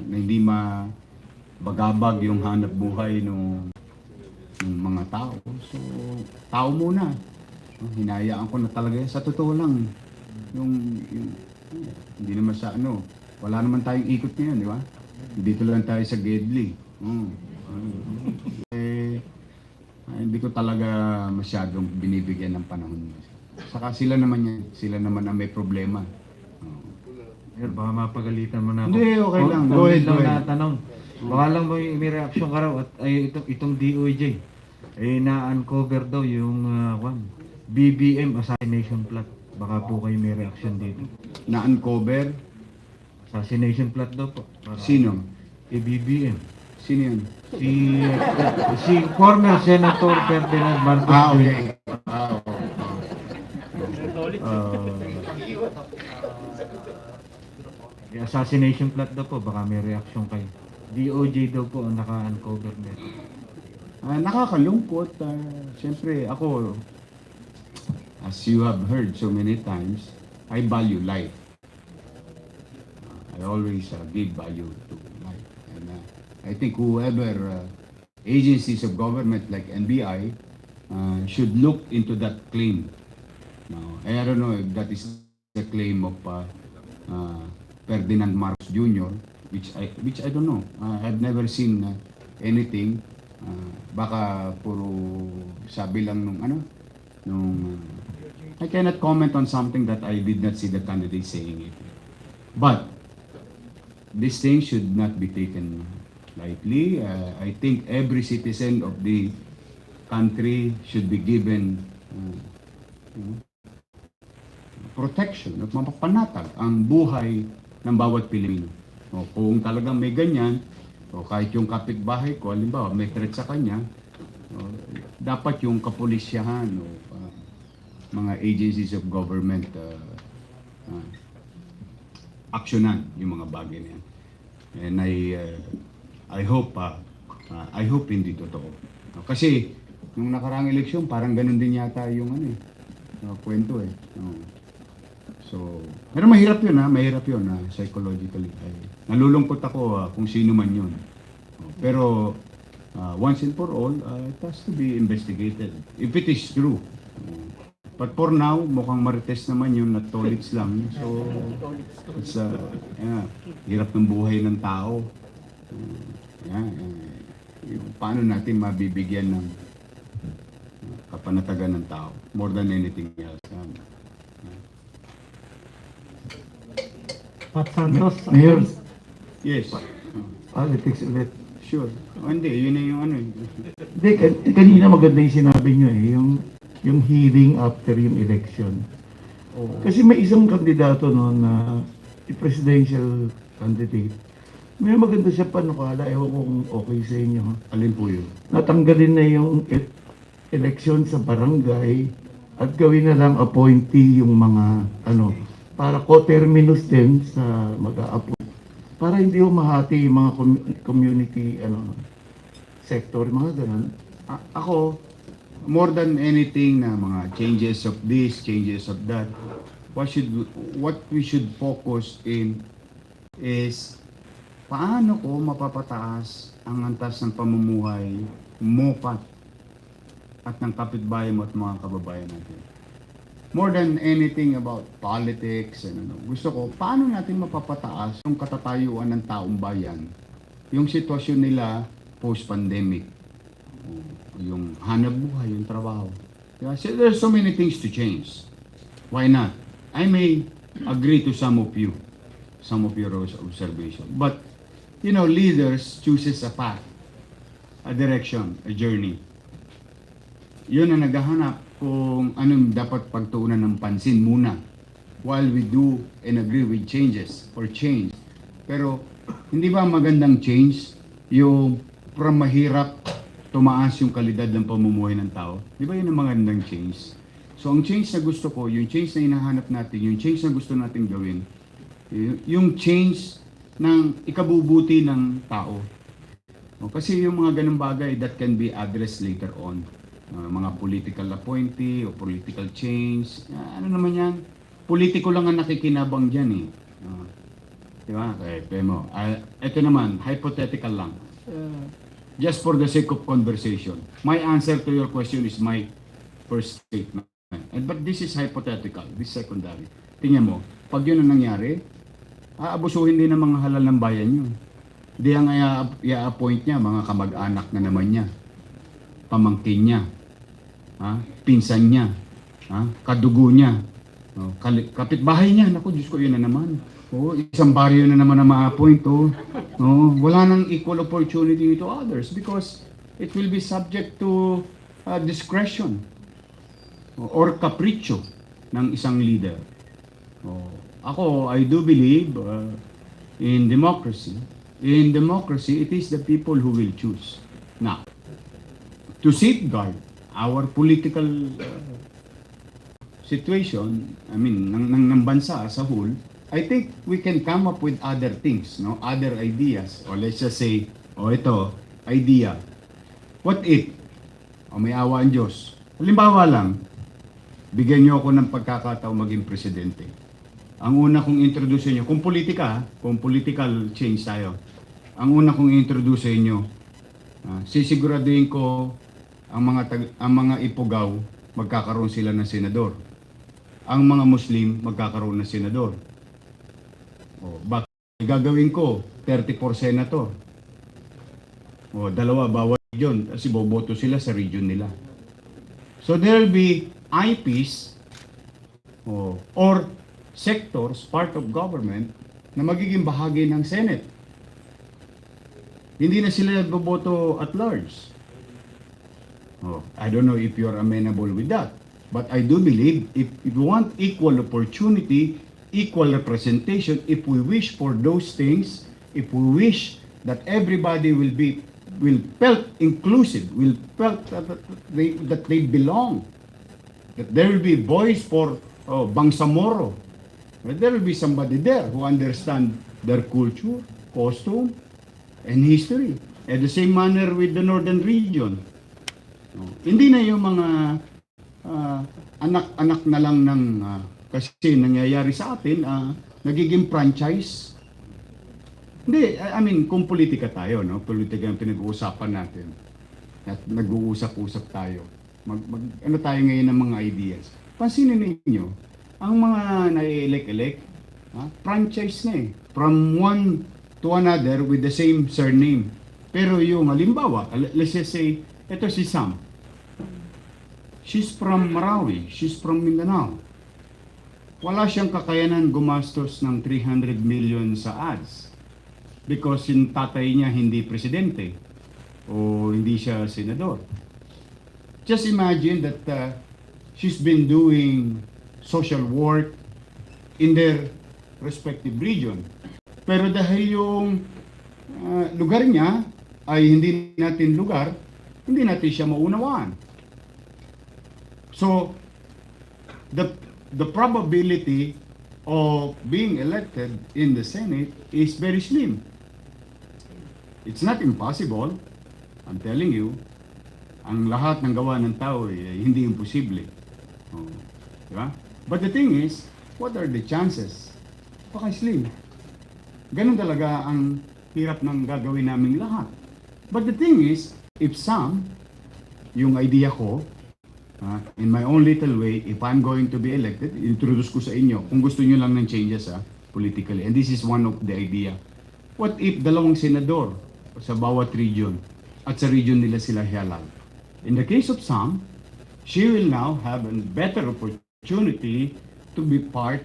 na hindi mabagabag yung hanap buhay ng mga tao. So, tao muna. Hinayaan ko na talaga sa totoo lang. Hindi naman sa wala naman tayong ikot ngayon, di ba? Dito lang tayo sa Gedli. Hindi ko talaga masyadong binibigyan ng panahon. Saka sila naman ang may problema. Baka mapagalitan mo na ako. Hindi, okay lang. Go ahead. Natanong. Baka lang may reaction ka raw at itong DOJ na-uncover daw yung BBM assassination plot. Baka po kayo may reaction dito. Na-uncover? Assassination plot daw po. Sino? BBM. Sino yun? Si former Senator Ferdinand Marcos. Okay. Assassination plot daw po, baka may reaction kayo. DOJ daw po ang naka-uncover nito. Nakakalungkot. Siyempre, ako, as you have heard so many times, I value life. I always give value to life. And I think whoever agencies of government like NBI should look into that claim. Now, I don't know if that is the claim of Ferdinand Marcos Jr., which I don't know. I've never seen anything. Baka puro sabi lang nung I cannot comment on something that I did not see the candidate saying it. But this thing should not be taken lightly. I think every citizen of the country should be given protection at mapapanatag ang buhay ng bawat Pilipino. O, kung talagang may ganyan, o kahit yung kapitbahay ko, halimbawa may threat sa kanya, dapat yung kapulisyahan o mga agencies of government aksyonan yung mga bagay na yan. And I hope hindi totoo. Kasi nung nakarang eleksyon, parang ganun din yata yung kwento eh. So, pero mahirap yun psychologically. Nalulungkot ako kung sino man yun. Pero once and for all, it has to be investigated. If it is true. But for now, mukhang marites naman yun, na tolits lang. So, it's hirap ng buhay ng tao. Paano natin mabibigyan ng kapanatagan ng tao more than anything else. Pat Santos. Mayor, Yes. politics ulit. Sure. Hindi, yun na yung Hindi, kanina maganda yung sinabi nyo yung hearing after yung election. Kasi may isang kandidato na presidential candidate. May maganda siya panukala, ewan ko kung okay sa inyo. Alin po yun? Natanggalin na yung election sa barangay at gawin na lang appointee yung mga para co-terminus din sa mag-a-appoint. Para hindi humahati yung mga community sector, mga ganun. Ako, more than anything na mga changes of this, changes of that, what we should focus in is paano ko mapapataas ang antas ng pamumuhay mo at ng kapitbahay mo at mga kababayan natin. More than anything about politics and gusto ko, paano natin mapapataas yung katatayuan ng taong bayan, yung sitwasyon nila post-pandemic, yung hanap buhay, yung trabaho. Yeah, so there's so many things to change. Why not? I may agree to some of your observation, but leaders chooses a path, a direction, a journey. Yun ang naghahanap kung anong dapat pagtuunan ng pansin muna while we do and agree with changes or change. Pero hindi ba magandang change yung from mahirap tumaas yung kalidad ng pamumuhay ng tao? Di ba yun ang magandang change? So ang change na gusto ko, yung change na hinahanap natin, yung change na gusto natin gawin, yung change ng ikabubuti ng tao. Kasi yung mga ganung bagay that can be addressed later on. Mga political appointee o political change. Ano naman yan? Politiko lang ang nakikinabang dyan eh. Diba? Ito naman, hypothetical lang. Just for the sake of conversation. My answer to your question is my first statement. But this is hypothetical, this secondary. Tingnan mo, pag yun ang nangyari, aabusuhin din ng mga halal ng bayan nyo. Hindi ang i-appoint niya, mga kamag-anak na naman niya, pamangkin niya, pinsan niya, kadugo niya, kapitbahay niya. Naku, Diyos ko, yun na naman. Isang baryo na naman na ma-appoint. Wala nang equal opportunity to others because it will be subject to discretion or capriccio ng isang leader. Ako, I do believe in democracy. In democracy, it is the people who will choose. Now, to safeguard our political situation, ng bansa as a whole, I think we can come up with other things, other ideas. Or let's just say, ito, idea. What if? May awa ang Diyos. Halimbawa lang, bigyan niyo ako ng pagkakataon maging presidente. Ang una kong introduce niyo, kung politika, kung political change tayo, ang una kong introduce niyo, sisiguraduhin ko ang mga Ipugaw magkakaroon sila ng senador. Ang mga Muslim magkakaroon ng senador. Bakit gagawin ko 34 senator? Dalawa bawat region kasi boboto sila sa region nila. So there will be IPs or sectors, part of government, na magiging bahagi ng Senate. Hindi na sila boboto at large. I don't know if you're amenable with that. But I do believe if you want equal opportunity, equal representation, if we wish for those things, if we wish that everybody will felt inclusive, will felt that they belong, that there will be voice for Bangsamoro, that there will be somebody there who understand their culture, costume, and history. At the same manner with the northern region. Hindi na yung mga anak-anak na lang ng kasi nangyayari sa atin, nagiging franchise. Hindi, I mean, kung politika tayo, no? Politika ang pinag-uusapan natin. At nag-uusap-usap tayo. Ano tayo ngayon ng mga ideas. Pansinin ninyo, ang mga nai-elect-elect, franchise na eh. From one to another with the same surname. Pero yung halimbawa, let's just say, ito si Sam. She's from Marawi. She's from Mindanao. Wala siyang kakayanan gumastos ng 300 million sa ads because yung tatay niya hindi presidente o hindi siya senador. Just imagine that she's been doing social work in their respective region. Pero dahil yung lugar niya ay hindi natin lugar, hindi natin siya maunawaan. So, the probability of being elected in the Senate is very slim. It's not impossible. I'm telling you, ang lahat ng gawa ng tao ay hindi imposible. Diba? But the thing is, what are the chances? Baka slim. Ganun talaga ang hirap ng gagawin naming lahat. But the thing is, if some, yung idea ko, in my own little way, if I'm going to be elected, introduce ko sa inyo, kung gusto nyo lang ng changes politically. And this is one of the idea. What if dalawang senador sa bawat region at sa region nila sila halal? In the case of Sam, she will now have a better opportunity to be part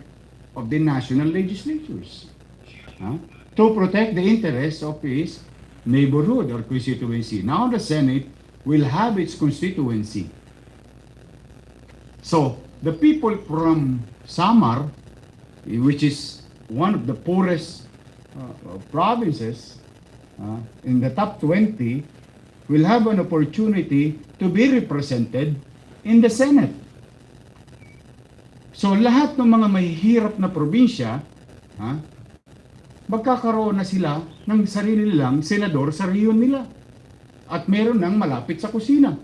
of the national legislatures. To protect the interests of his neighborhood or constituency. Now the Senate will have its constituency. So, the people from Samar, which is one of the poorest provinces in the top 20, will have an opportunity to be represented in the Senate. So, lahat ng mga mahihirap na probinsya, magkakaroon na sila ng sarili nilang senador sa riyon nila. At meron ng malapit sa kusina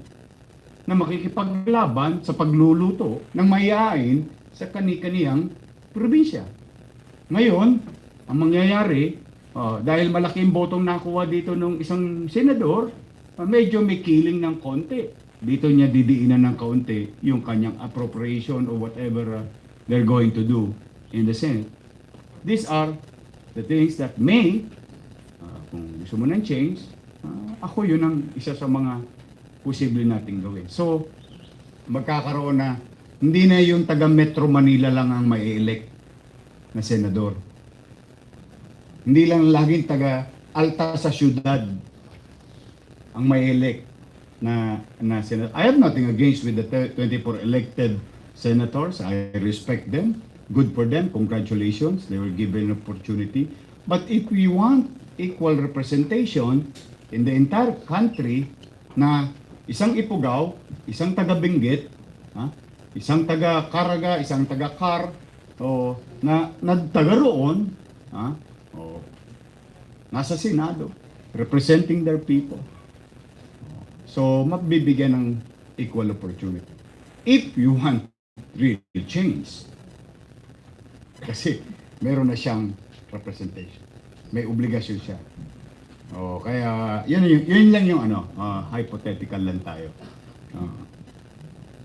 na makikipaglaban sa pagluluto ng mayayain sa kani-kaniyang probinsya. Ngayon, ang mangyayari, dahil malaking botong nakuha dito ng isang senador, medyo may killing ng konti. Dito niya didiinan ng kaunti yung kanyang appropriation or whatever they're going to do in the Senate. These are the things that may, kung gusto mo ng change, ako yun ang isa sa mga posible nating gawin. So, magkakaroon na, hindi na yung taga Metro Manila lang ang mai-elect na senador. Hindi lang laging taga alta sa syudad ang mai-elect na senador. I have nothing against with the 24 elected senators. I respect them. Good for them. Congratulations. They were given an opportunity. But if we want equal representation in the entire country na isang Ipugaw, isang taga-Benguet, isang taga-Caraga, isang taga-Car, na taga roon, nasa Senado, representing their people. So, mabibigyan ng equal opportunity. If you want real change, kasi meron na siyang representation. May obligasyon siya. Kaya yun lang yung hypothetical lang tayo.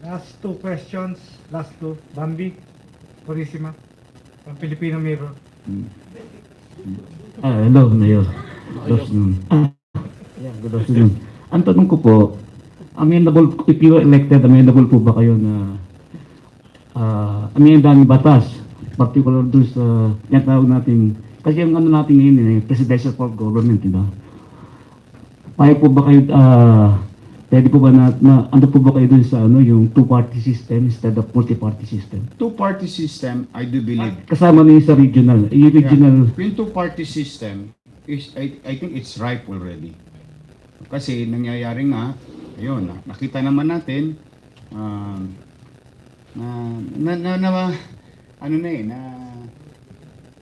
Last two questions. Last two. Bambi, Purisima, from Filipino Mirror. Hello, Mayor. Good afternoon. Good afternoon. Ang tanong ko po, if you are elected, amenable po ba kayo na amendang batas, particular doon sa tinatawag natin, kasi yung ano natin ngayon, presidential form of government, diba? Kaya po ba kayo, pwede po ba ano po ba kayo dun sa yung two-party system instead of multi-party system? Two-party system, I do believe. Kasama na yun sa regional. Yung regional. Yung two-party system, I think it's ripe already. Kasi nangyayari nga, ayun, nakita naman natin,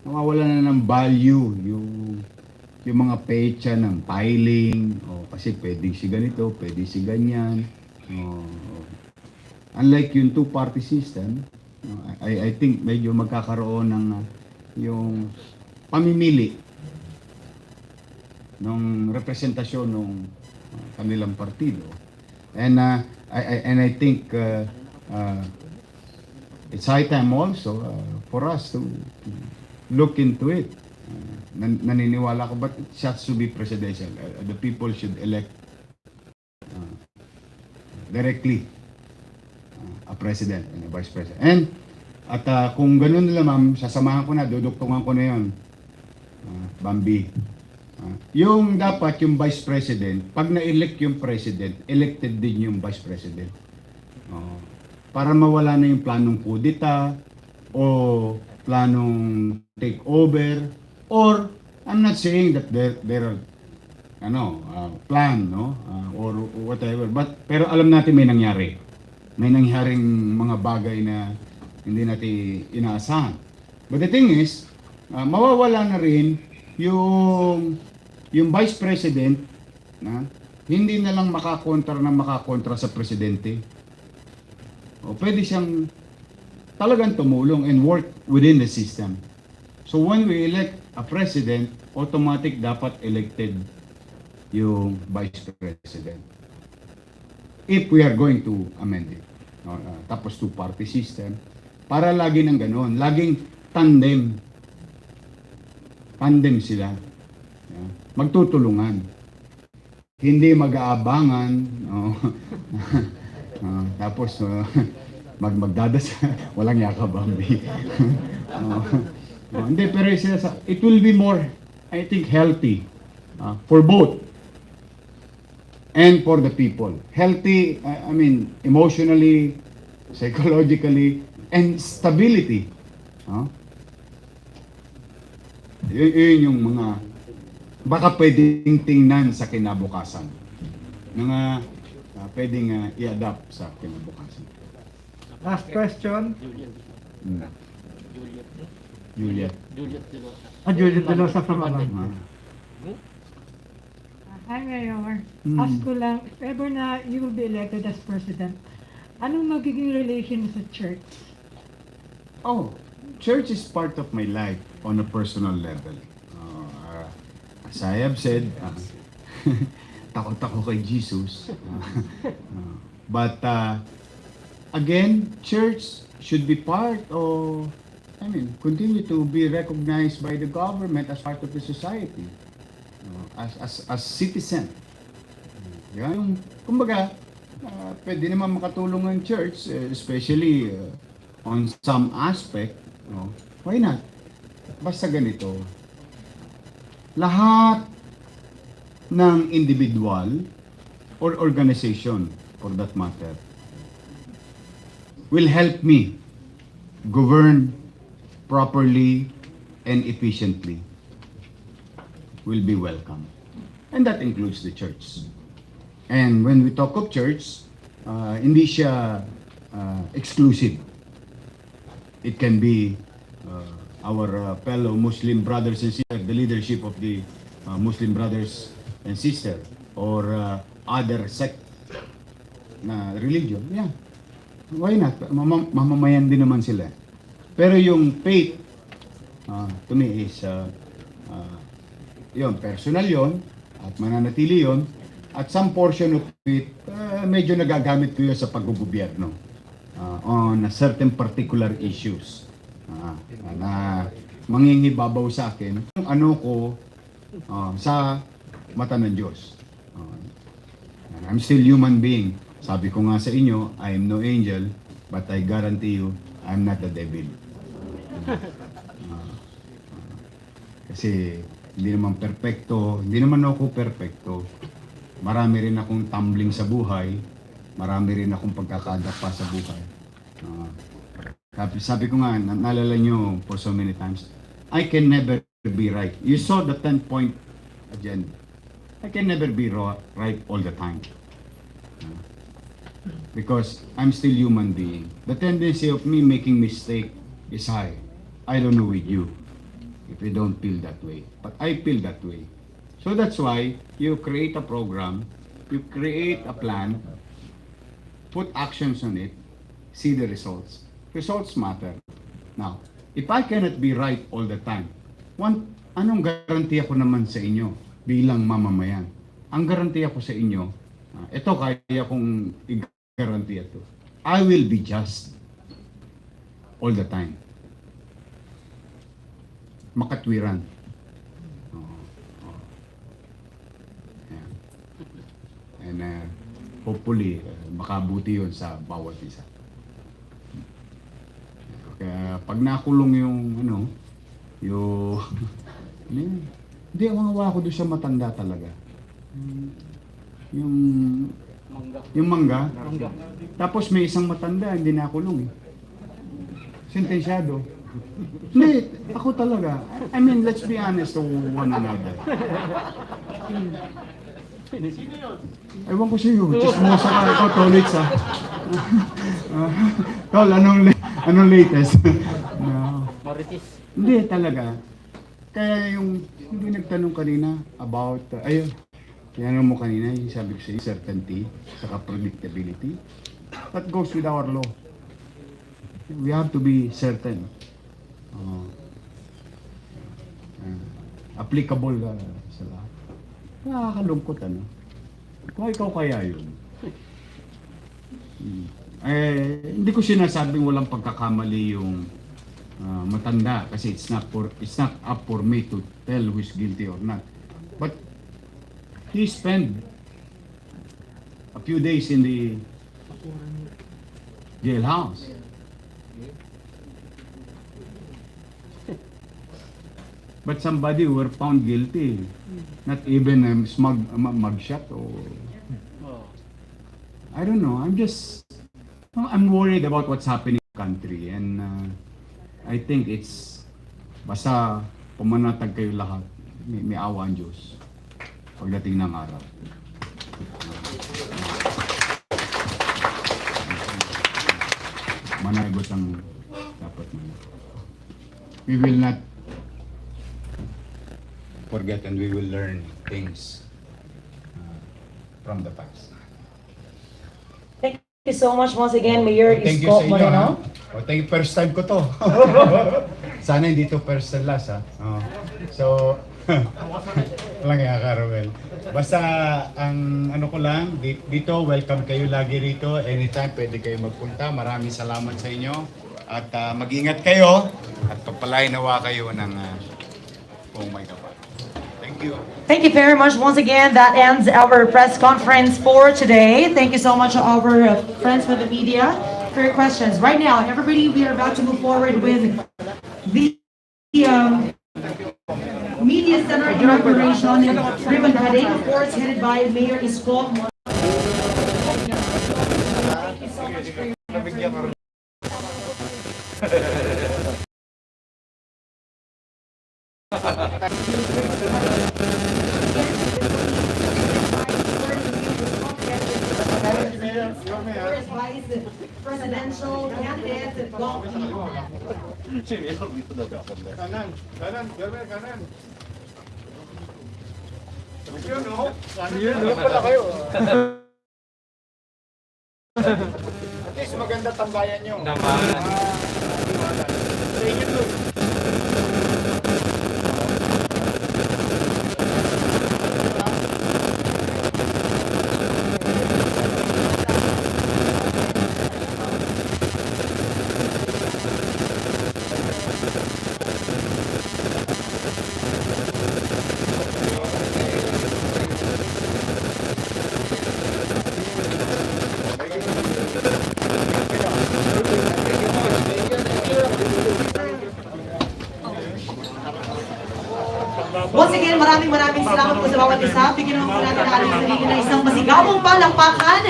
nawawala na ng value yung mga pecha ng filing, kasi pwede si ganito, pwede si ganyan. Unlike yung two-party system, I think medyo magkakaroon ng yung pamimili ng representasyon ng kanilang partido. And I think it's high time also for us to look into it. Naniniwala ko, but it has to be presidential. The people should elect directly a president and a vice president. And kung ganun nila, ma'am, sasamahan ko na, duduktungan ko na yun, Bambi. Yung dapat yung vice president, pag na-elect yung president, elected din yung vice president. Para mawala na yung planong kudita o planong takeover, or I'm not saying that there are plan, no, or whatever, pero alam natin may nangyari. May nangyaring mga bagay na hindi natin inaasahan. But the thing is, mawawala na rin yung vice president na hindi na lang makakontra sa presidente. O pwede siyang talagang tumulong and work within the system. So when we elect a president, automatic dapat elected yung vice president. If we are going to amend it. Tapos two-party system. Para lagi ng ganoon. Laging tandem. Tandem sila. Magtutulungan. Hindi mag-aabangan. Tapos magdadasal. Walang yaka, Bambi. Hindi, pero it will be more, I think, healthy for both and for the people. Healthy, I mean, emotionally, psychologically, and stability. Yun yung mga baka pwedeng tingnan sa kinabukasan. Mga pwedeng i-adapt sa kinabukasan. Last question. Juliet. Juliet de Losa from Abang. Hi, Mayor. Ask ko lang, if ever na you will be elected as president, anong magiging relation mo sa church? Church is part of my life on a personal level. As I have said, takot ako kay Jesus. But again, church should be part of, continue to be recognized by the government as part of the society, as citizen. Yung, kumbaga, pwede naman makatulong ang church, especially on some aspect. Why not? Basta ganito, lahat ng individual or organization, for that matter, will help me govern properly and efficiently, will be welcome. And that includes the church. And when we talk of church, hindi siya exclusive. It can be our fellow Muslim brothers and sisters, the leadership of the Muslim brothers and sisters, or other sect na religion. Yeah. Why not? Mamamayan din naman sila. Pero yung faith, to me is, yun, personal yun. At mananatili yon. At some portion of it, medyo nagagamit ko yun sa paggugobyerno on a certain particular issues na manginghibabaw sa akin yung ano ko sa mata ng Diyos. I'm still human being. Sabi ko nga sa inyo, I am no angel, but I guarantee you, I'm not the devil. Kasi hindi naman perfecto, hindi naman ako perfecto. Marami rin akong tumbling sa buhay, marami rin akong pagkakadapa sa buhay. Sabi ko nga, naalala nyo for so many times, I can never be right. You saw the 10-point agenda. I can never be right all the time. Because I'm still human being. The tendency of me making mistake is high. I don't know with you if you don't feel that way. But I feel that way. So that's why you create a program, you create a plan, put actions on it, see the results. Results matter. Now, if I cannot be right all the time, anong garantiya ko naman sa inyo bilang mamamayan? Ang garantiya ko sa inyo, ito kaya kong i-garantiya to. I will be just all the time. Makatwiran. And hopefully, makabuti yun sa bawat isa. Kaya pag nakulong yung hindi ako hawa ko doon sa matanda talaga. Yung mangga. Tapos may isang matanda, hindi nakulong eh. Sentensyado. Hindi, ako talaga. I mean, let's be honest to one another. Ewan ko sa'yo, chismosa ka, ikaw toilets ha. Tol, anong latest? No. Hindi talaga. Kaya hindi nagtanong kanina about, yan mo kanina, yung sabi ko sa'yo, certainty, saka predictability. That goes with our law. We have to be certain. Applicable sa lahat. Nakakalungkot kung ikaw kaya yun. Hindi ko sinasabing walang pagkakamali yung matanda kasi it's not up for me to tell who's guilty or not. But he spent a few days in the jailhouse. But somebody who were found guilty, not even mugshot or I don't know. I'm worried about what's happening in the country, and I think it's basta pumanatag kayo lahat. May awa ang Diyos pagdating ng araw. Managot ang dapat managot. We will not forget and we will learn things from the past. Thank you so much once again, Mayor Isko Moreno. Thank you, first time ko to. Sana hindi to first and last ha. So, walang Karumel. Basta ang ano ko lang, dito welcome kayo lagi rito. Anytime pwede kayo magpunta. Maraming salamat sa inyo. At mag-ingat kayo at pagpalain nawa kayo ng oh my God. Thank you. Thank you very much. Once again, that ends our press conference for today. Thank you so much to our friends with the media for your questions. Right now, everybody, we are about to move forward with the Media Center inauguration and ribbon cutting, of course, headed by Mayor Isko. Thank you so much for your Presidential candidate, Kanan, Yorme, kanan. Yun, no? Yun pala kayo. At least maganda tambayan nyo. Tambayan. Sa inyo to. Once again, maraming salamat po sa bawat isa. Bigyan naman po natin ang ating sarili na isang masigabong palakpakan.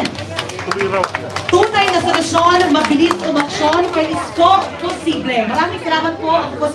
Tunay na solusyon, mabilis umaksyon, kung isko posible. Maraming salamat po. Ako po si